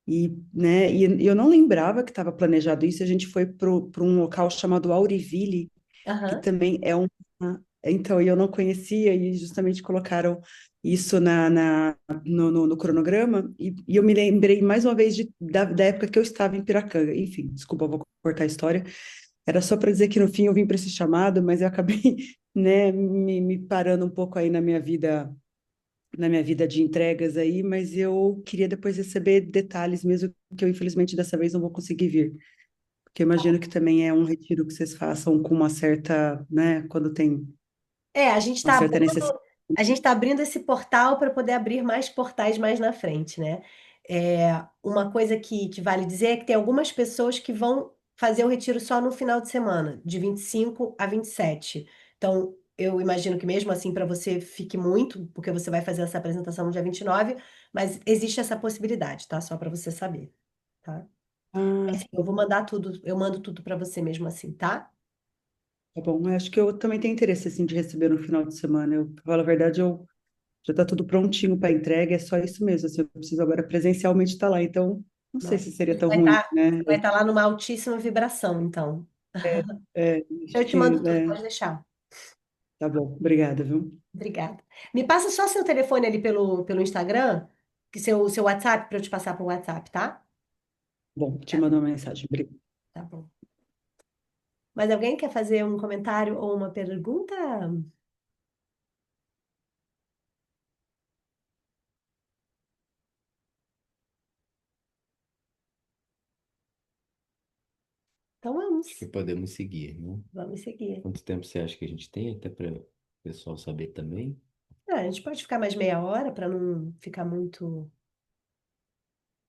e eu não lembrava que estava planejado isso, a gente foi para um local chamado Auriville, que Aham. também é um. Então, eu não conhecia, e justamente colocaram isso no cronograma, e eu me lembrei mais uma vez da época que eu estava em Piracanga. Enfim, desculpa, eu vou cortar a história. Era só para dizer que no fim eu vim para esse chamado, mas eu acabei, né, me parando um pouco aí na minha vida de entregas aí, mas eu queria depois receber detalhes, mesmo que eu infelizmente dessa vez não vou conseguir vir. Porque eu imagino que também é um retiro que vocês façam com uma certa, né, quando tem É, a gente uma está certa necessidade. a gente está abrindo esse portal para poder abrir mais portais mais na frente, né? Uma coisa que vale dizer é que tem algumas pessoas que vão fazer o retiro só no final de semana, de 25 a 27. Então, eu imagino que mesmo assim para você fique muito, porque você vai fazer essa apresentação no dia 29, mas existe essa possibilidade, tá? Só para você saber, tá? Ah, Assim, eu vou mandar tudo, eu mando tudo para você mesmo assim, tá? tá bom. Eu acho que eu também tenho interesse, assim, de receber no final de semana. Eu, pra falar a verdade, eu já está tudo prontinho para entrega, é só isso mesmo. Assim, eu preciso agora presencialmente estar lá, então não sei Nossa, se seria tão ruim, né? vai estar lá numa altíssima vibração, então. Acho Eu te que, mando tudo, né? pode deixar. Tá bom, obrigada, viu? Obrigada. Me passa só seu telefone ali pelo Instagram, que seu WhatsApp, para eu te passar pro WhatsApp, tá? Bom, te Tá, mando uma mensagem. Obrigada. tá bom. Mas alguém quer fazer um comentário ou uma pergunta? Então Acho que vamos. podemos seguir, né? Vamos seguir. Quanto tempo você acha que a gente tem até para o pessoal saber também? Ah, a gente pode ficar mais meia hora para não ficar muito.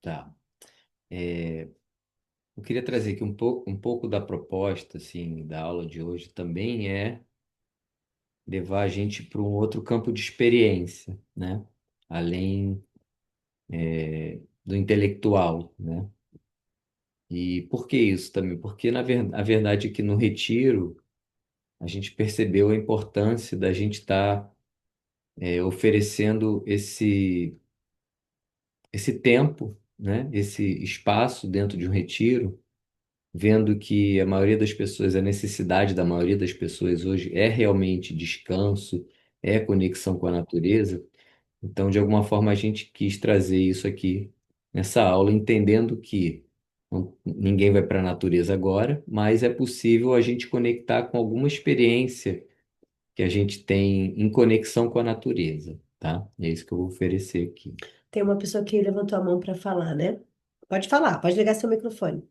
Tá. Eu queria trazer aqui um pouco da proposta, assim, da aula de hoje também é levar a gente para um outro campo de experiência, né? Além, do intelectual, né? E por que isso também? Porque, a verdade é que no retiro a gente percebeu a importância da gente estar oferecendo esse tempo, né? Esse espaço dentro de um retiro, vendo que a maioria das pessoas, a necessidade da maioria das pessoas hoje é realmente descanso, é conexão com a natureza. Então, de alguma forma, a gente quis trazer isso aqui nessa aula, entendendo que ninguém vai para a natureza agora, mas é possível a gente conectar com alguma experiência que a gente tem em conexão com a natureza, tá? É isso que eu vou oferecer aqui. Tem uma pessoa que levantou a mão para falar, né? Pode falar, pode ligar seu microfone.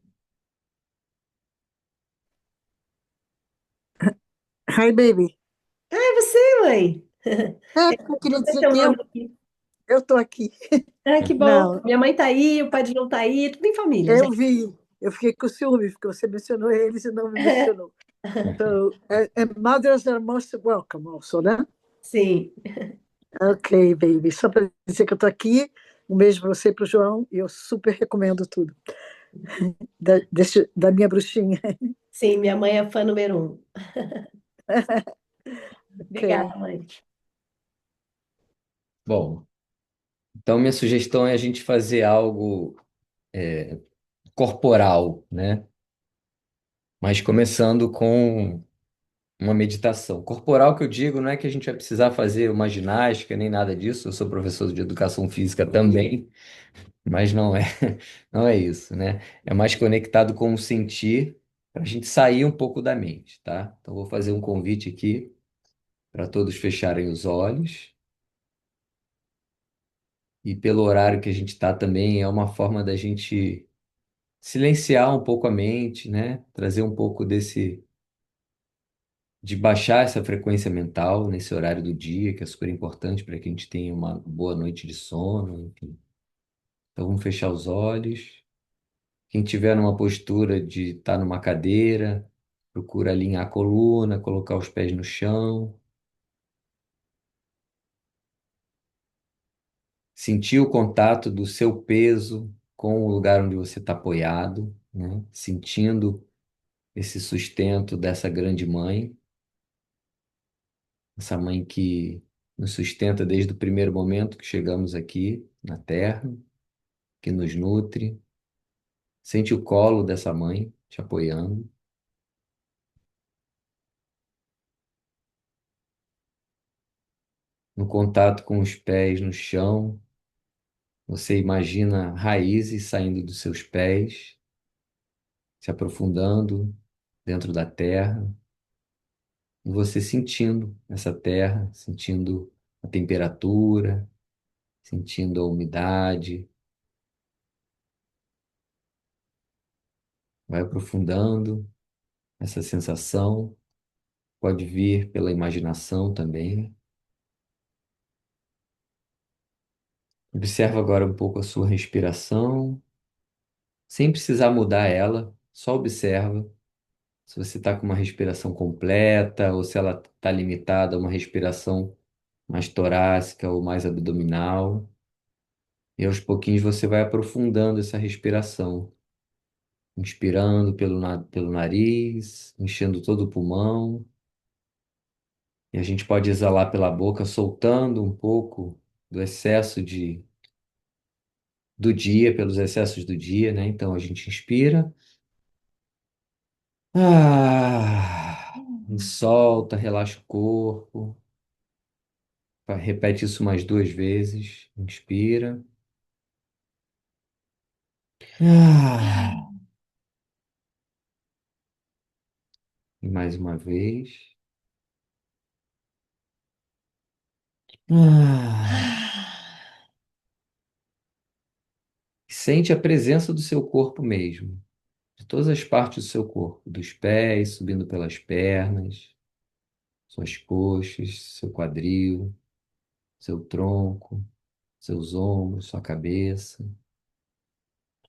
Hi, baby. Ah, é você, mãe? É, porque eu queria Botei dizer seu que nome aqui. eu tô aqui. Ah, que bom. Não, Minha mãe tá aí, o pai de João tá aí, tudo em família, eu gente. vi. Eu fiquei com ciúme, porque você mencionou eles e não me mencionou. So, and mothers are most welcome also, né? Sim. Ok, baby. Só para dizer que eu tô aqui. Um beijo para você e para o João. E eu super recomendo tudo. Da minha bruxinha. Sim, minha mãe é fã número um. Ok. Obrigada, mãe. Bom, então minha sugestão é a gente fazer algo corporal, né? Mas começando com uma meditação. Corporal que eu digo não é que a gente vai precisar fazer uma ginástica nem nada disso. Eu sou professor de educação física também, mas não é, não é isso, né? É mais conectado com o sentir para a gente sair um pouco da mente, tá? Então vou fazer um convite aqui para todos fecharem os olhos. E pelo horário que a gente está também, é uma forma da gente silenciar um pouco a mente, né? Trazer um pouco de baixar essa frequência mental nesse horário do dia, que é super importante para que a gente tenha uma boa noite de sono, enfim. Então vamos fechar os olhos. Quem tiver numa postura de estar numa cadeira, procura alinhar a coluna, colocar os pés no chão, sentir o contato do seu peso com o lugar onde você está apoiado, né? Sentindo esse sustento dessa grande mãe. essa mãe que nos sustenta desde o primeiro momento que chegamos aqui na Terra, que nos nutre. Sente o colo dessa mãe te apoiando. No contato com os pés no chão, você imagina raízes saindo dos seus pés, se aprofundando dentro da terra, e você sentindo essa terra, sentindo a temperatura, sentindo a umidade, vai aprofundando essa sensação, pode vir pela imaginação também. Observa agora um pouco a sua respiração, sem precisar mudar ela, só observa se você está com uma respiração completa ou se ela está limitada a uma respiração mais torácica ou mais abdominal. E aos pouquinhos você vai aprofundando essa respiração, inspirando pelo nariz, enchendo todo o pulmão. E a gente pode exalar pela boca, soltando um pouco do excesso do dia, pelos excessos do dia, né? Então a gente inspira, ah, e solta, relaxa o corpo. Repete isso mais 2 vezes. Inspira. Ah, e mais uma vez. Ah, sente a presença do seu corpo mesmo, de todas as partes do seu corpo, dos pés, subindo pelas pernas, suas coxas, seu quadril, seu tronco, seus ombros, sua cabeça.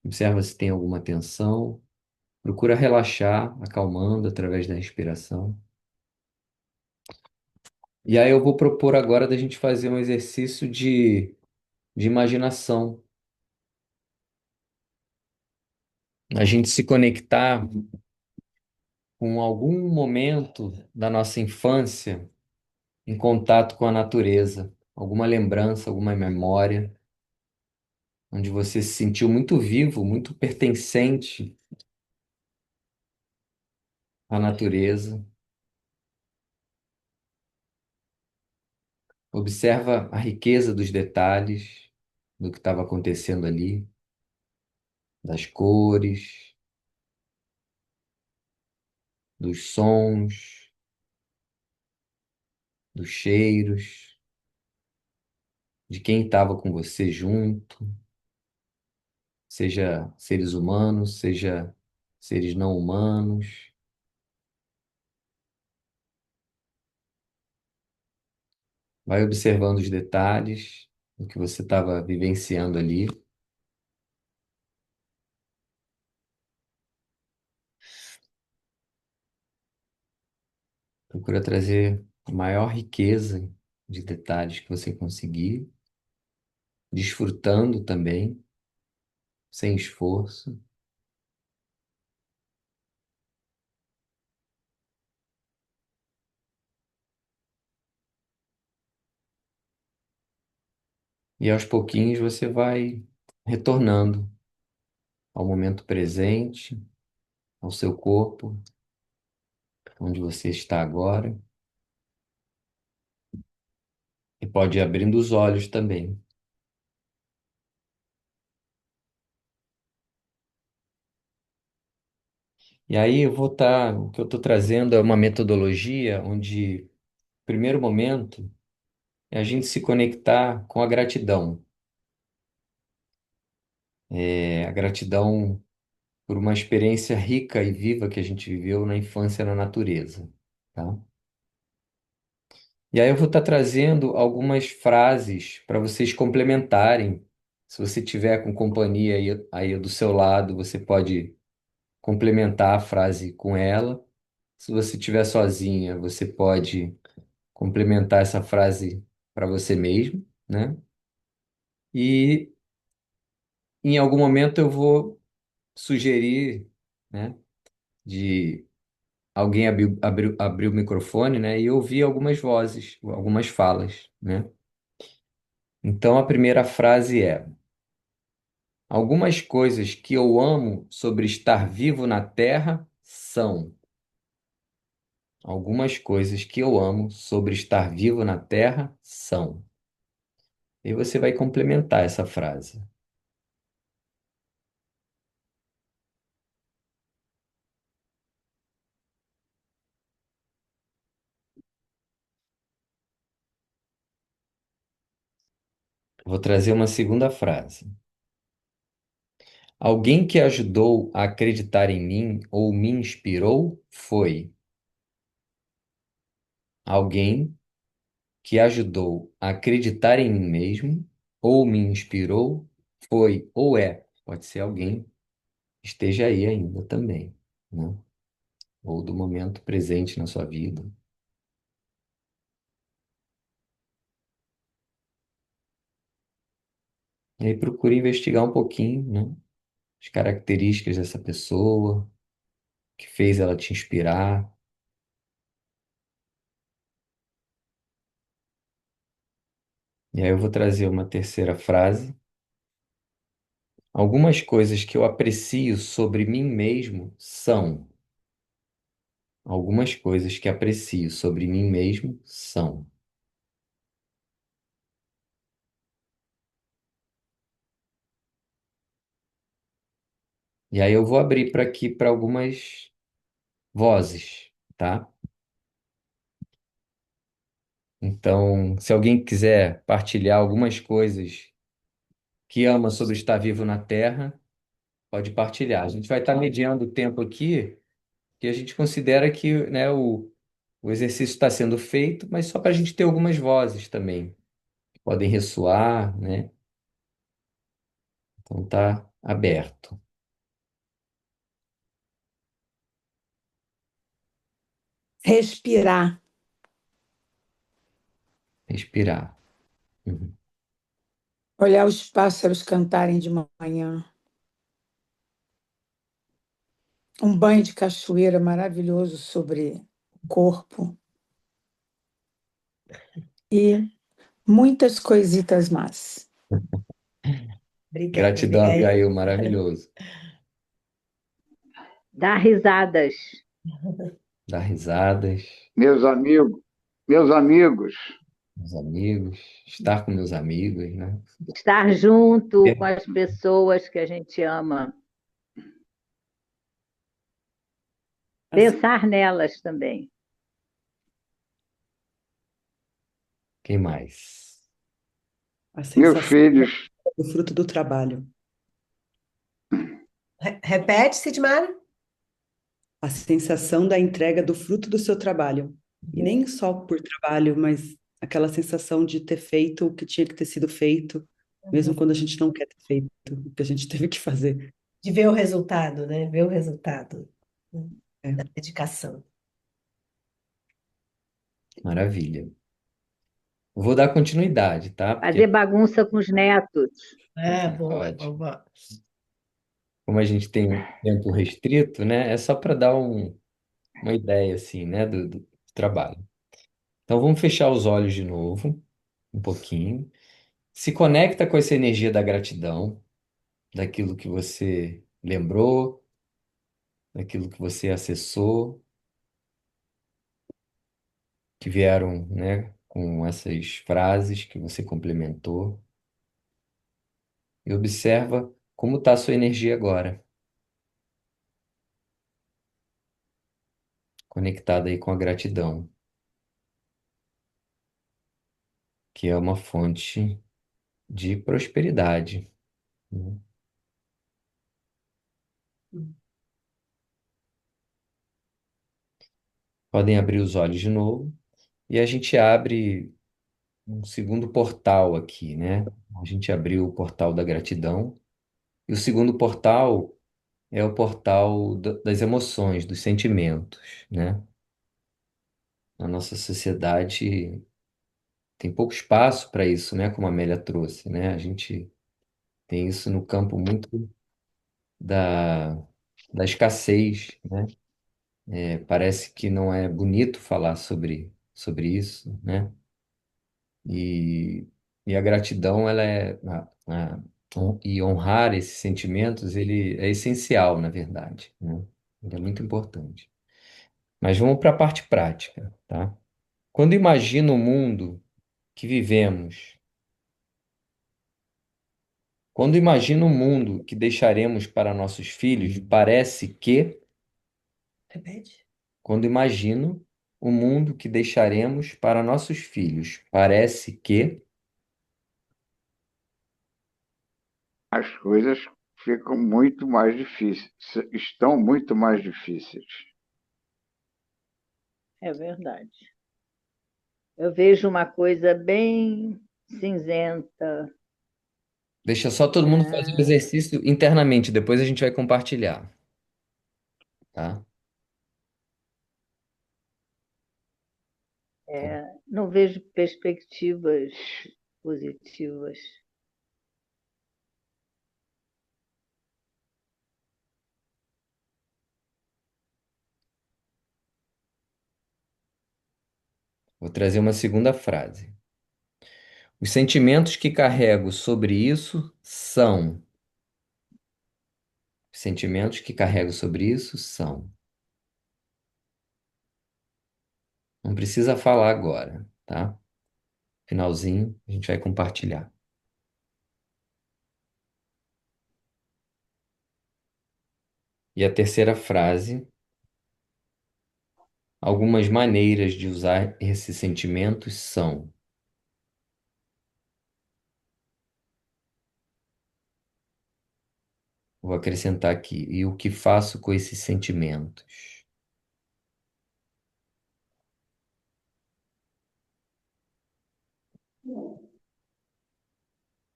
Observa se tem alguma tensão. Procura relaxar, acalmando através da respiração. E aí eu vou propor agora da gente fazer um exercício de imaginação. A gente se conectar com algum momento da nossa infância em contato com a natureza, alguma lembrança, alguma memória, onde você se sentiu muito vivo, muito pertencente à natureza. Observa a riqueza dos detalhes do que estava acontecendo ali, das cores, dos sons, dos cheiros, de quem estava com você junto, seja seres humanos, seja seres não humanos. Vai observando os detalhes do que você estava vivenciando ali. Procura trazer a maior riqueza de detalhes que você conseguir, desfrutando também, sem esforço. E aos pouquinhos você vai retornando ao momento presente, ao seu corpo, onde você está agora, e pode ir abrindo os olhos também. E aí o que eu estou trazendo é uma metodologia onde, no primeiro momento, é a gente se conectar com a gratidão. A gratidão por uma experiência rica e viva que a gente viveu na infância na natureza, tá? E aí eu vou estar trazendo algumas frases para vocês complementarem. Se você tiver com companhia aí do seu lado, você pode complementar a frase com ela. Se você estiver sozinha, você pode complementar essa frase para você mesmo, né? E em algum momento eu vou sugerir, né, de alguém abriu o microfone, né? E eu ouvi algumas vozes, algumas falas, né? Então a primeira frase é: algumas coisas que eu amo sobre estar vivo na Terra são. Algumas coisas que eu amo sobre estar vivo na Terra são. E você vai complementar essa frase. Vou trazer uma segunda frase. Alguém que ajudou a acreditar em mim ou me inspirou foi. Alguém que ajudou a acreditar em mim mesmo ou me inspirou foi ou é. Pode ser alguém que esteja aí ainda também, né? Ou do momento presente na sua vida. E aí procure investigar um pouquinho, né? As características dessa pessoa, o que fez ela te inspirar. E aí eu vou trazer uma terceira frase. Algumas coisas que eu aprecio sobre mim mesmo são. Algumas coisas que aprecio sobre mim mesmo são. E aí eu vou abrir para aqui para algumas vozes, tá? Então, se alguém quiser partilhar algumas coisas que ama sobre estar vivo na Terra, pode partilhar. A gente vai estar mediando o tempo aqui, que a gente considera que, né, o exercício está sendo feito, mas só para a gente ter algumas vozes também, que podem ressoar, né? Então tá aberto. Respirar, Respirar. Uhum. olhar os pássaros cantarem de manhã, um banho de cachoeira maravilhoso sobre o corpo e muitas coisitas más. Obrigada, Gratidão, Abigail. Abigail, maravilhoso. Dar risadas. Dar risadas, Meus amigos, meus amigos, meus amigos, estar com meus amigos, né? Estar junto com as pessoas que a gente ama. Pensar nelas também. Quem mais? A meus sensação filhos, do fruto do trabalho. Repete, Sidmara? A sensação da entrega do fruto do seu trabalho. E nem só por trabalho, mas aquela sensação de ter feito o que tinha que ter sido feito, mesmo quando a gente não quer ter feito o que a gente teve que fazer. De ver o resultado, né? Ver o resultado, né, É. da dedicação. Maravilha. Vou dar continuidade, tá? Fazer Porque bagunça com os netos. Boa, ótimo. boa. Como a gente tem um tempo restrito, né? É só para dar uma ideia, assim, né? Do trabalho. Então vamos fechar os olhos de novo, um pouquinho. Se conecta com essa energia da gratidão, daquilo que você lembrou, daquilo que você acessou, que vieram, né, com essas frases que você complementou. E observa como está a sua energia agora, conectada aí com a gratidão, que é uma fonte de prosperidade, né? Podem abrir os olhos de novo e a gente abre um segundo portal aqui, né? A gente abriu o portal da gratidão e o segundo portal é o portal das emoções, dos sentimentos, né? A nossa sociedade tem pouco espaço para isso, né? Como a Amélia trouxe, né? A gente tem isso no campo muito da, da escassez, né? Parece que não é bonito falar sobre isso, né? E, e a gratidão, ela e honrar esses sentimentos, ele é essencial, na verdade, né? Ele é muito importante. Mas vamos para a parte prática, tá? Quando imagino o mundo que vivemos, quando imagino o mundo que deixaremos para nossos filhos, parece que, Repete. quando imagino o mundo que deixaremos para nossos filhos, parece que, As coisas ficam muito mais difíceis, estão muito mais difíceis. É verdade. Eu vejo uma coisa bem cinzenta. deixa só todo mundo fazer o exercício internamente, depois a gente vai compartilhar, tá? Não vejo perspectivas positivas. Vou trazer uma segunda frase. Os sentimentos que carrego sobre isso são. Os sentimentos que carrego sobre isso são. Não precisa falar agora, tá? Finalzinho, a gente vai compartilhar. E a terceira frase, algumas maneiras de usar esses sentimentos são. Vou acrescentar aqui. E o que faço com esses sentimentos?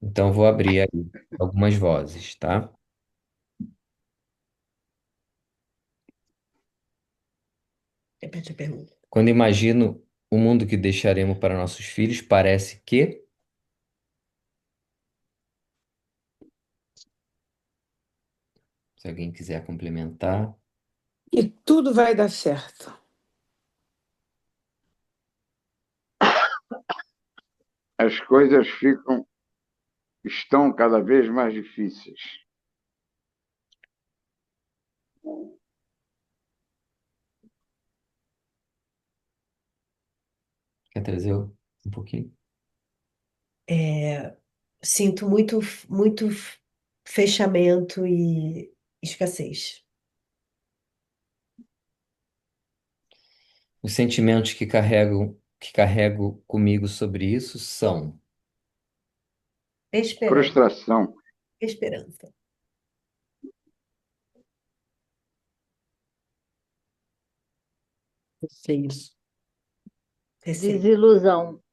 Então, vou abrir aí algumas vozes, tá? Repete a pergunta. Quando imagino o mundo que deixaremos para nossos filhos, parece que. Se alguém quiser complementar. E tudo vai dar certo. As coisas estão cada vez mais difíceis. Quer trazer um pouquinho? Sinto muito fechamento e escassez. Os sentimentos que carrego comigo sobre isso são. Esperança. Frustração, Esperança. Receios. Receio. Desilusão.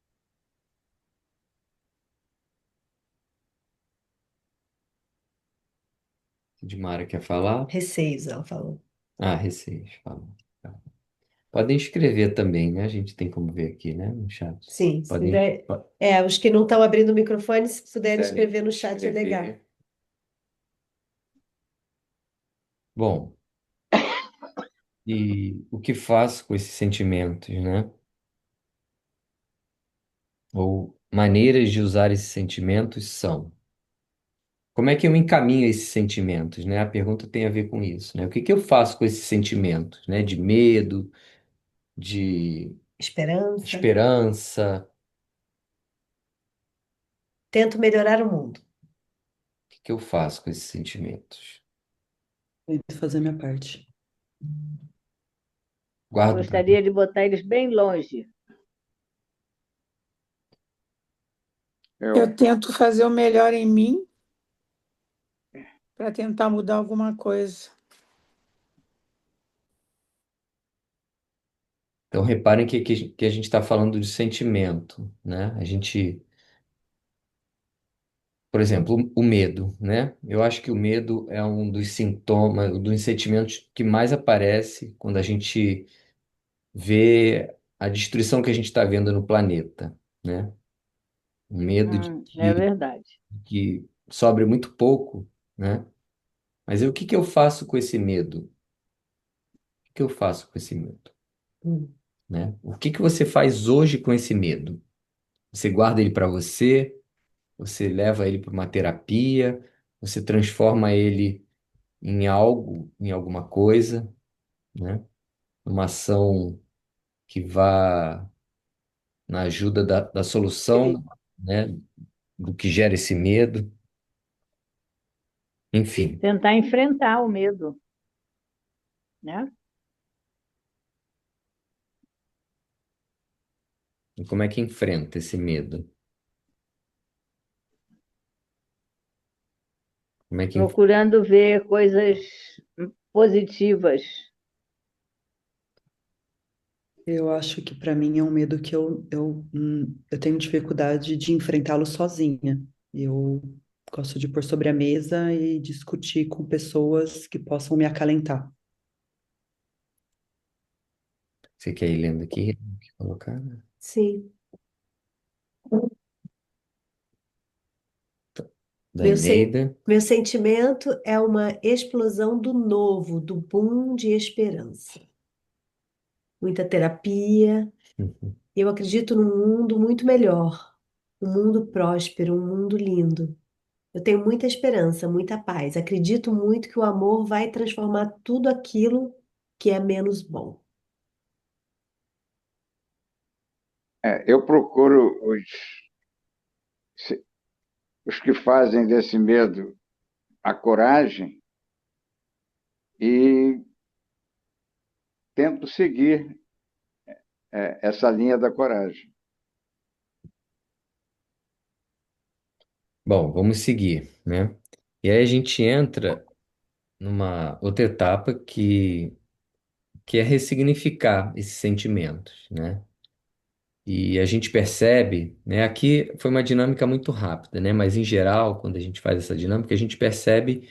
Edmara quer falar? Receios, ela falou. Ah, receios, fala. Tá. Podem escrever também, né? A gente tem como ver aqui, né? No chat. Sim, se Podem. puder. Os que não estão abrindo o microfone, se puderem Quiserem escrever no chat, é legal. escrever. Bom, e o que faço com esses sentimentos, né? Ou maneiras de usar esses sentimentos são. Como é que eu encaminho esses sentimentos, né? A pergunta tem a ver com isso, né? O que que eu faço com esses sentimentos, né? De medo, de Esperança. esperança. Tento melhorar o mundo. O que que eu faço com esses sentimentos? Tento fazer a minha parte. Guardo para mim. Gostaria de botar eles bem longe. Eu tento fazer o melhor em mim para tentar mudar alguma coisa. Então, reparem que a gente está falando de sentimento, né? A gente, por exemplo, o medo, né? Eu acho que o medo é um dos sintomas, um dos sentimentos que mais aparece quando a gente vê a destruição que a gente está vendo no planeta, né? O medo de É que, verdade. que sobre muito pouco, né? Mas o que que eu faço com esse medo? que eu faço com esse medo, Hum. né? O que que você faz hoje com esse medo? Você guarda ele para você? Você leva ele para uma terapia? Você transforma ele em algo, em alguma coisa, né? Uma ação que vá na ajuda da solução, né? Do que gera esse medo. Enfim, Tentar enfrentar o medo, né? e como é que enfrenta esse medo? Como é que Procurando ver coisas positivas. Eu acho que para mim é um medo que eu tenho dificuldade de enfrentá-lo sozinha. Eu gosto de pôr sobre a mesa e discutir com pessoas que possam me acalentar. você quer ir lendo aqui? Colocar? Sim. Da Meu, sen- Eneida. Meu sentimento é uma explosão do novo, do boom de esperança. Muita terapia. Eu acredito num mundo muito melhor, um mundo próspero, um mundo lindo. Eu tenho muita esperança, muita paz. Acredito muito que o amor vai transformar tudo aquilo que é menos bom. Eu procuro os que fazem desse medo a coragem e tento seguir essa linha da coragem. Bom, vamos seguir, né? E aí a gente entra numa outra etapa que é ressignificar esses sentimentos, né? E a gente percebe, né? Aqui foi uma dinâmica muito rápida, né? Mas em geral, quando a gente faz essa dinâmica, a gente percebe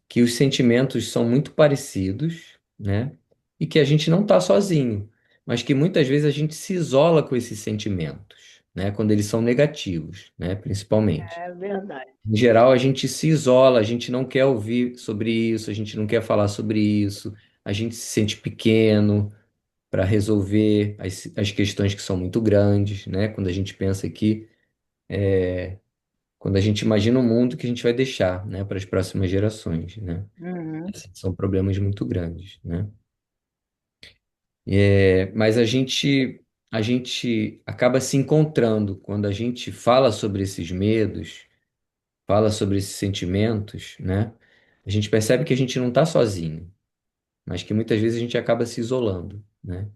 que os sentimentos são muito parecidos, né? E que a gente não está sozinho, mas que muitas vezes a gente se isola com esses sentimentos, né? Quando eles são negativos, né? Principalmente. É verdade. Em geral, a gente se isola, a gente não quer ouvir sobre isso, a gente não quer falar sobre isso, a gente se sente pequeno para resolver as questões que são muito grandes, né? Quando a gente pensa que, quando a gente imagina um mundo que a gente vai deixar, né, para as próximas gerações, né? Uhum. São problemas muito grandes, né? Mas a gente acaba se encontrando quando a gente fala sobre esses medos, fala sobre esses sentimentos, né? A gente percebe que a gente não está sozinho, mas que muitas vezes a gente acaba se isolando, né?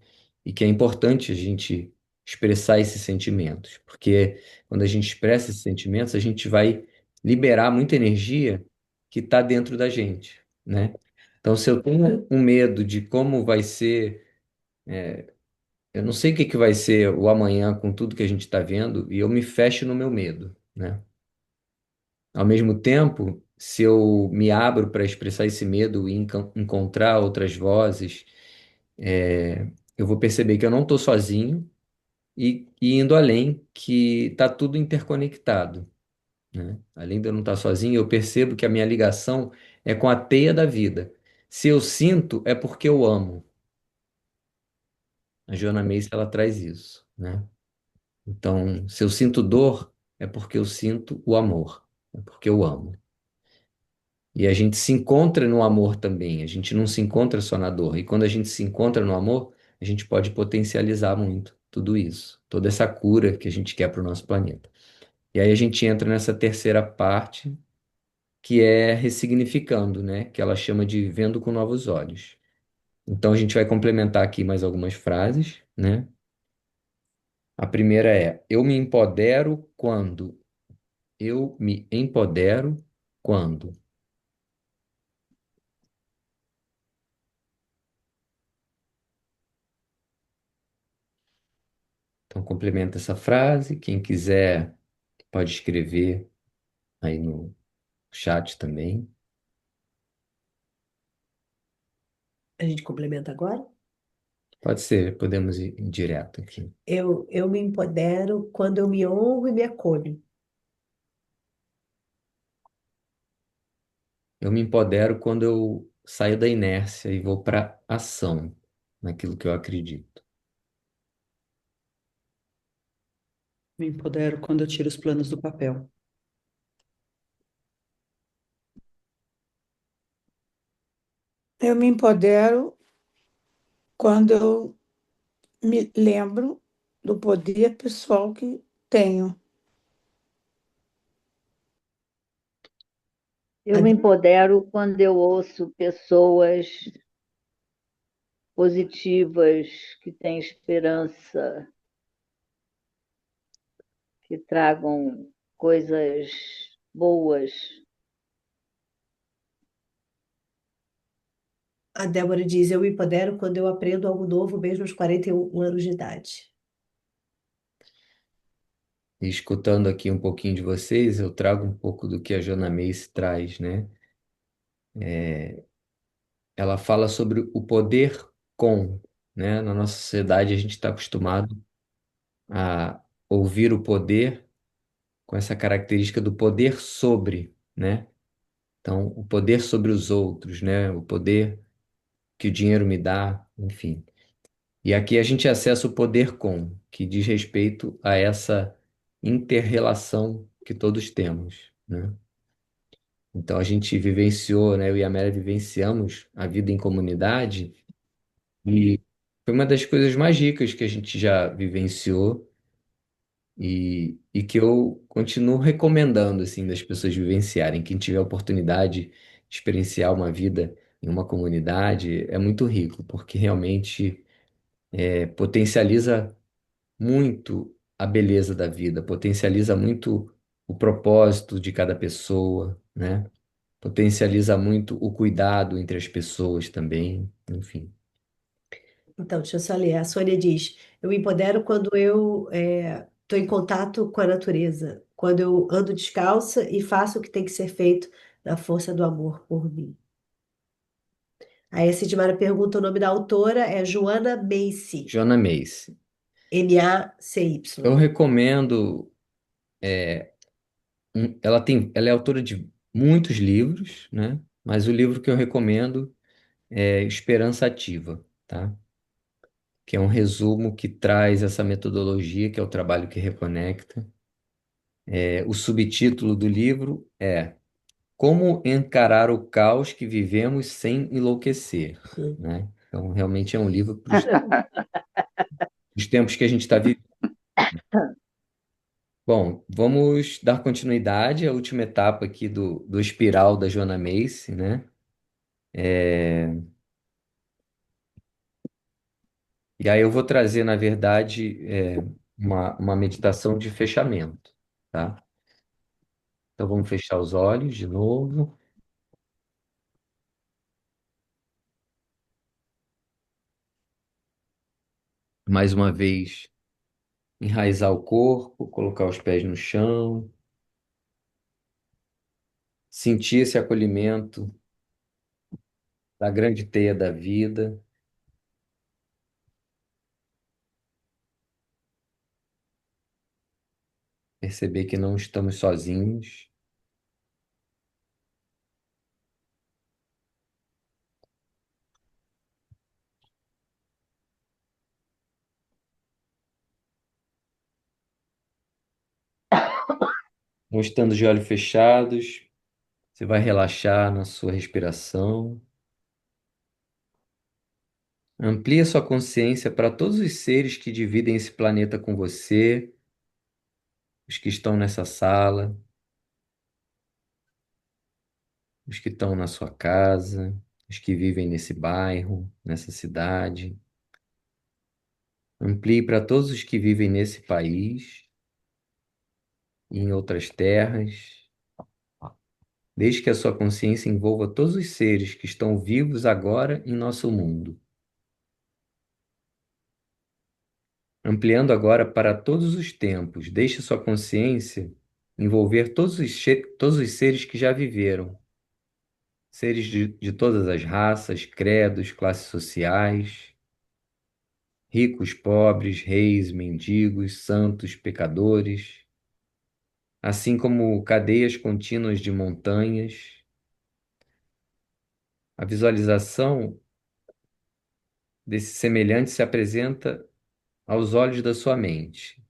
E que é importante a gente expressar esses sentimentos, porque quando a gente expressa esses sentimentos, a gente vai liberar muita energia que está dentro da gente, né? Então, se eu tenho um medo de como vai ser, eu não sei o que que vai ser o amanhã com tudo que a gente está vendo, e eu me fecho no meu medo, né? Ao mesmo tempo, se eu me abro para expressar esse medo e encontrar outras vozes, eu vou perceber que eu não estou sozinho e indo além, que está tudo interconectado, né? Além de eu não estar sozinho, eu percebo que a minha ligação é com a teia da vida. Se eu sinto, é porque eu amo. A Joana Macy, ela traz isso, né? Então, se eu sinto dor, é porque eu sinto o amor, é porque eu amo. E a gente se encontra no amor também, a gente não se encontra só na dor. E quando a gente se encontra no amor, a gente pode potencializar muito tudo isso, toda essa cura que a gente quer para o nosso planeta. E aí a gente entra nessa terceira parte, que é ressignificando, né? Que ela chama de vendo com novos olhos. Então a gente vai complementar aqui mais algumas frases, né? A primeira é: eu me empodero quando. Eu me empodero quando. Então complementa essa frase. Quem quiser pode escrever aí no chat também. A gente complementa agora? Pode ser, podemos ir direto aqui. Eu me empodero quando eu me honro e me acolho. Eu me empodero quando eu saio da inércia e vou para ação. naquilo que eu acredito. Me empodero quando eu tiro os planos do papel. Eu me empodero quando eu me lembro do poder pessoal que tenho. Eu me empodero quando eu ouço pessoas positivas, que têm esperança, que tragam coisas boas. A Débora diz: eu me empodero quando eu aprendo algo novo, mesmo aos 41 anos de idade. E escutando aqui um pouquinho de vocês, eu trago um pouco do que a Joana Macy traz, né? Ela fala sobre o poder com, né? Na nossa sociedade, a gente está acostumado a ouvir o poder com essa característica do poder sobre, né? Então, o poder sobre os outros, né? O poder que o dinheiro me dá, enfim. E aqui a gente acessa o poder com, que diz respeito a essa inter-relação que todos temos, né? Então a gente vivenciou, né? Eu e a Mera vivenciamos a vida em comunidade e foi uma das coisas mais ricas que a gente já vivenciou e que eu continuo recomendando, assim, das pessoas vivenciarem. Quem tiver a oportunidade de experienciar uma vida em uma comunidade é muito rico, porque realmente potencializa muito a beleza da vida, potencializa muito o propósito de cada pessoa, né? Potencializa muito o cuidado entre as pessoas também, enfim. Então, deixa eu só ler. A Sônia diz: eu me empodero quando eu estou em contato com a natureza, quando eu ando descalça e faço o que tem que ser feito na força do amor por mim. Aí a Sidmara pergunta: o nome da autora é Joana Macy, Joanna Macy. Eu Macy. recomendo, ela é autora de muitos livros, né? Mas o livro que eu recomendo é Esperança Ativa, tá? Que é um resumo que traz essa metodologia, que é o trabalho que reconecta. O subtítulo do livro é Como Encarar o Caos que Vivemos Sem Enlouquecer, né? Então, realmente é um livro para os tempos que a gente está vivendo. Bom, vamos dar continuidade à última etapa aqui do espiral da Joanna Macy, né? E aí eu vou trazer, na verdade, uma meditação de fechamento, tá? Então vamos fechar os olhos de novo. Mais uma vez, enraizar o corpo, colocar os pés no chão, sentir esse acolhimento da grande teia da vida, perceber que não estamos sozinhos, não estando de olhos fechados, você vai relaxar na sua respiração. Amplie a sua consciência para todos os seres que dividem esse planeta com você, os que estão nessa sala, os que estão na sua casa, os que vivem nesse bairro, nessa cidade. Amplie para todos os que vivem nesse país e em outras terras. Desde que a sua consciência envolva todos os seres que estão vivos agora em nosso mundo. Ampliando agora para todos os tempos, deixe sua consciência envolver todos os seres que já viveram, seres de todas as raças, credos, classes sociais, ricos, pobres, reis, mendigos, santos, pecadores, assim como cadeias contínuas de montanhas. A visualização desse semelhante se apresenta aos olhos da sua mente.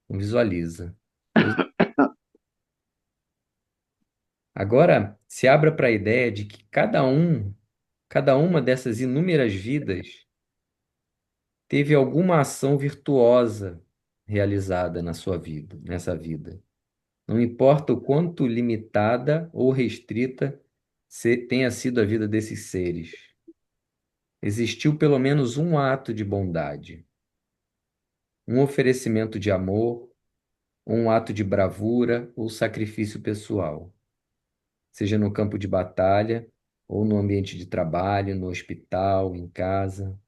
Visualiza. Agora, se abra para a ideia de que cada uma dessas inúmeras vidas teve alguma ação virtuosa realizada na sua vida, nessa vida. Não importa o quanto limitada ou restrita tenha sido a vida desses seres. Existiu pelo menos um ato de bondade, um oferecimento de amor, um ato de bravura ou sacrifício pessoal, seja no campo de batalha ou no ambiente de trabalho, no hospital, em casa.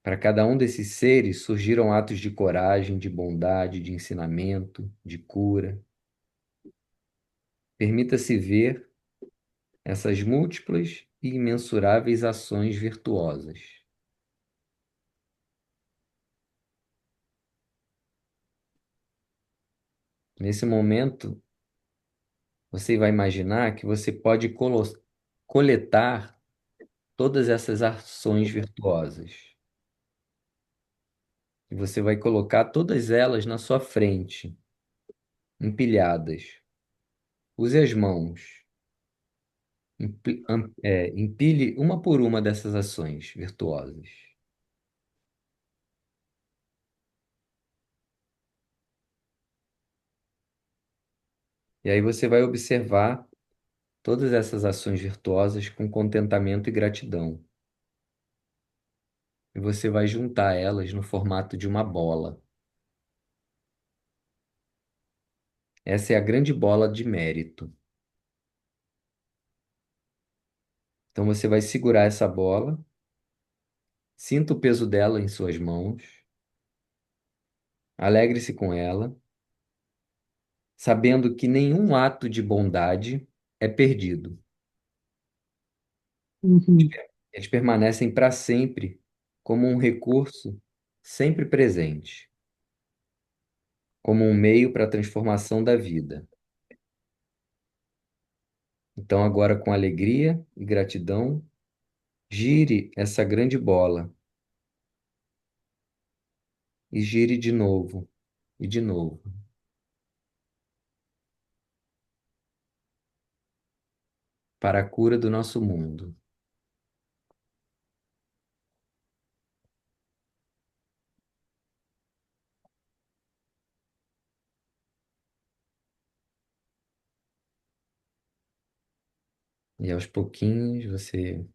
Para cada um desses seres surgiram atos de coragem, de bondade, de ensinamento, de cura. Permita-se ver essas múltiplas e imensuráveis ações virtuosas. Nesse momento, você vai imaginar que você pode coletar todas essas ações virtuosas. E você vai colocar todas elas na sua frente, empilhadas. Use as mãos. Empilhe uma por uma dessas ações virtuosas. E aí você vai observar todas essas ações virtuosas com contentamento e gratidão. E você vai juntar elas no formato de uma bola. Essa é a grande bola de mérito. Então você vai segurar essa bola, sinta o peso dela em suas mãos, alegre-se com ela, sabendo que nenhum ato de bondade é perdido. Uhum. Eles permanecem para sempre como um recurso sempre presente, como um meio para a transformação da vida. Então, agora, com alegria e gratidão, gire essa grande bola e gire de novo e de novo, para a cura do nosso mundo. E aos pouquinhos você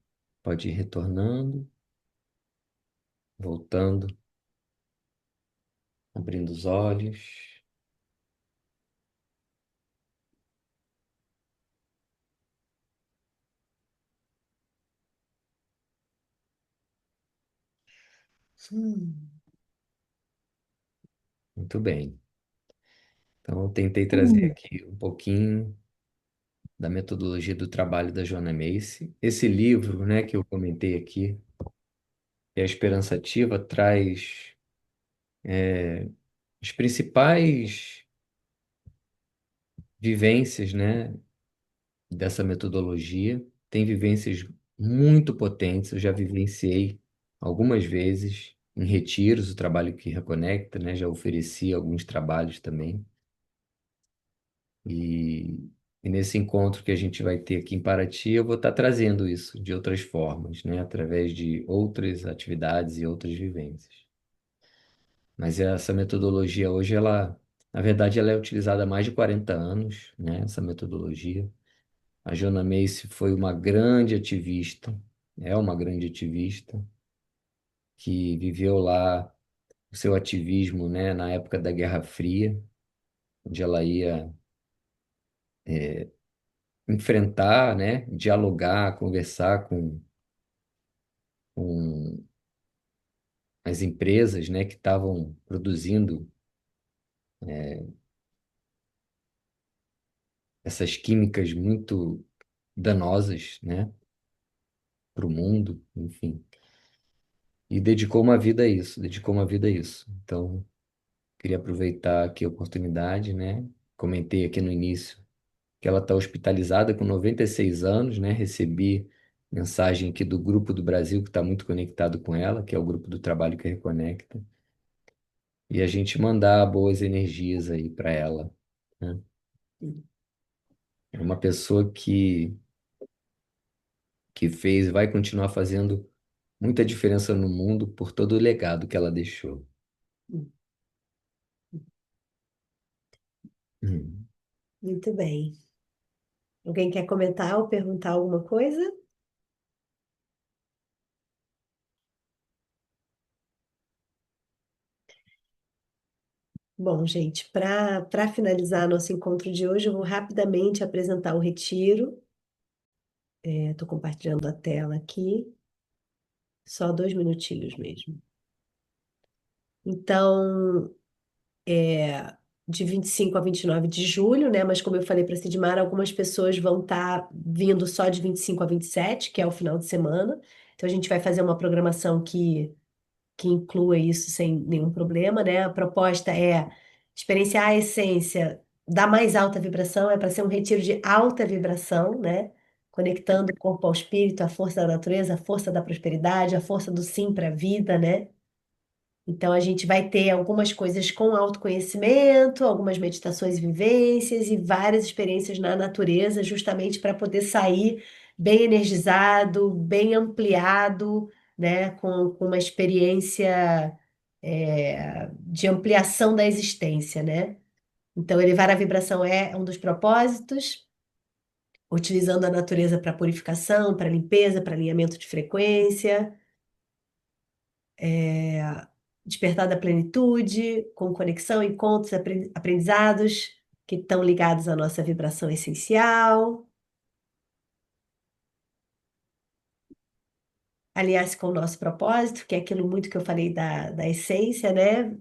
pode ir retornando, voltando, abrindo os olhos. Muito bem. Então, eu tentei trazer aqui um pouquinho da metodologia do trabalho da Joanna Macy. Esse livro, né, que eu comentei aqui, que é a Esperança Ativa, traz as principais vivências, né, dessa metodologia. Tem vivências muito potentes, eu já vivenciei algumas vezes em retiros, o trabalho que reconecta, né, já ofereci alguns trabalhos também. E, e nesse encontro que a gente vai ter aqui em Paraty, eu vou estar trazendo isso de outras formas, né, através de outras atividades e outras vivências. Mas essa metodologia hoje, na verdade, ela é utilizada há mais de 40 anos, né, essa metodologia. A Joanna Macy foi uma grande ativista, é uma grande ativista, que viveu lá o seu ativismo, né, na época da Guerra Fria, onde ela ia enfrentar, né, dialogar, conversar com as empresas, né, que estavam produzindo essas químicas muito danosas, né, para o mundo, enfim. E dedicou uma vida a isso, dedicou uma vida a isso. Então, queria aproveitar aqui a oportunidade, né? Comentei aqui no início que ela está hospitalizada com 96 anos, né? Recebi mensagem aqui do grupo do Brasil que está muito conectado com ela, que é o grupo do Trabalho que Reconecta, e a gente mandar boas energias aí para ela, né? É uma pessoa que fez, vai continuar fazendo muita diferença no mundo por todo o legado que ela deixou. Hum. Muito bem. Alguém quer comentar ou perguntar alguma coisa? Bom, gente, para finalizar nosso encontro de hoje, eu vou rapidamente apresentar o retiro. Estou compartilhando a tela aqui, só 2 minutinhos mesmo. Então, de 25 a 29 de julho, né? Mas como eu falei para a Sidmar, algumas pessoas vão estar vindo só de 25 a 27, que é o final de semana. Então, a gente vai fazer uma programação que inclua isso sem nenhum problema, né? A proposta é experienciar a essência da mais alta vibração, é para ser um retiro de alta vibração, né? Conectando o corpo ao espírito, a força da natureza, a força da prosperidade, a força do sim para a vida, né? Então, a gente vai ter algumas coisas com autoconhecimento, algumas meditações e vivências e várias experiências na natureza, justamente para poder sair bem energizado, bem ampliado, né, com uma experiência, de ampliação da existência, né? Então, elevar a vibração é um dos propósitos, utilizando a natureza para purificação, para limpeza, para alinhamento de frequência. Despertar da plenitude, com conexão, encontros, aprendizados que estão ligados à nossa vibração essencial, alinhar-se com o nosso propósito, que é aquilo muito que eu falei da essência, né?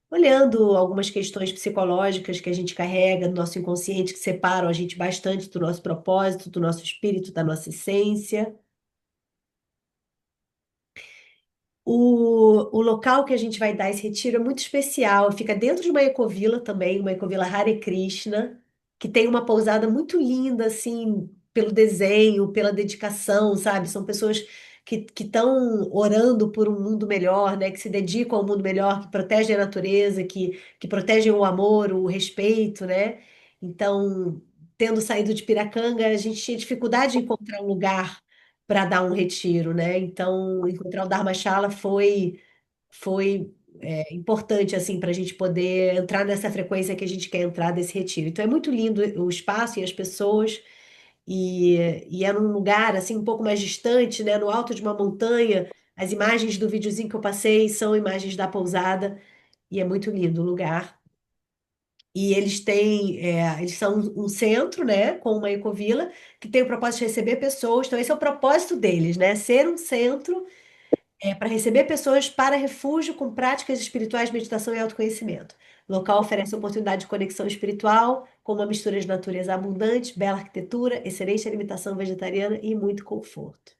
Olhando algumas questões psicológicas que a gente carrega no nosso inconsciente, que separam a gente bastante do nosso propósito, do nosso espírito, da nossa essência. O local que a gente vai dar esse retiro é muito especial, fica dentro de uma ecovila também, uma ecovila Hare Krishna, que tem uma pousada muito linda, assim, pelo desenho, pela dedicação, sabe? São pessoas que estão orando por um mundo melhor, né? Que se dedicam ao mundo melhor, que protegem a natureza, que protegem o amor, o respeito, né? Então, tendo saído de Piracanga, a gente tinha dificuldade de encontrar um lugar para dar um retiro, né? Então, encontrar o Dharmashala foi importante assim para a gente poder entrar nessa frequência que a gente quer entrar desse retiro. Então, é muito lindo o espaço e as pessoas. E é num lugar assim um pouco mais distante, né? No alto de uma montanha. As imagens do videozinho que eu passei são imagens da pousada e é muito lindo o lugar. E eles são um centro, né, com uma ecovila, que tem o propósito de receber pessoas. Então, esse é o propósito deles, né? Ser um centro para receber pessoas para refúgio com práticas espirituais, meditação e autoconhecimento. O local oferece oportunidade de conexão espiritual, com uma mistura de natureza abundante, bela arquitetura, excelente alimentação vegetariana e muito conforto.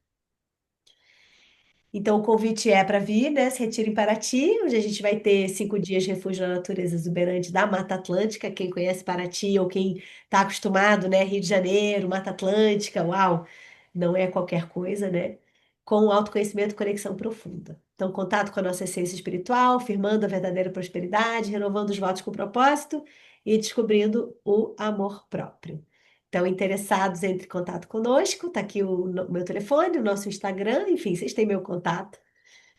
Então, o convite é para vir, né? Se retira em Paraty, onde a gente vai ter 5 dias de refúgio na natureza exuberante da Mata Atlântica. Quem conhece Paraty ou quem está acostumado, né? Rio de Janeiro, Mata Atlântica, uau! Não é qualquer coisa, né? Com autoconhecimento e conexão profunda. Então, contato com a nossa essência espiritual, firmando a verdadeira prosperidade, renovando os votos com propósito e descobrindo o amor próprio. Então, interessados, entre em contato conosco. Está aqui o meu telefone, o nosso Instagram, enfim, vocês têm meu contato.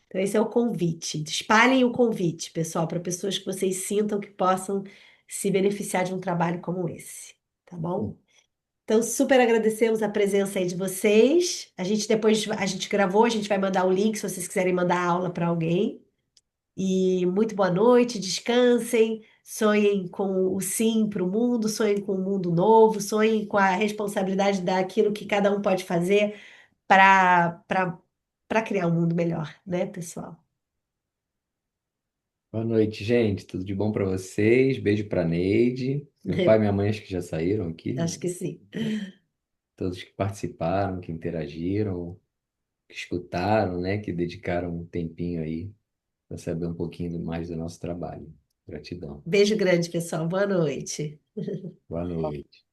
Então, esse é o convite. Espalhem o convite, pessoal, para pessoas que vocês sintam que possam se beneficiar de um trabalho como esse. Tá bom? Então, super agradecemos a presença aí de vocês. A gente depois, a gente gravou, a gente vai mandar o link se vocês quiserem mandar aula para alguém. E muito boa noite, descansem, sonhem com o sim para o mundo, sonhem com um mundo novo, sonhem com a responsabilidade daquilo que cada um pode fazer para criar um mundo melhor, né, pessoal? Boa noite, gente. Tudo de bom para vocês? Beijo para Neide. Meu pai e minha mãe acho que já saíram aqui, né? Acho que sim. Todos que participaram, que interagiram, que escutaram, né? Que dedicaram um tempinho aí para saber um pouquinho mais do nosso trabalho. Gratidão. Beijo grande, pessoal. Boa noite. Boa noite.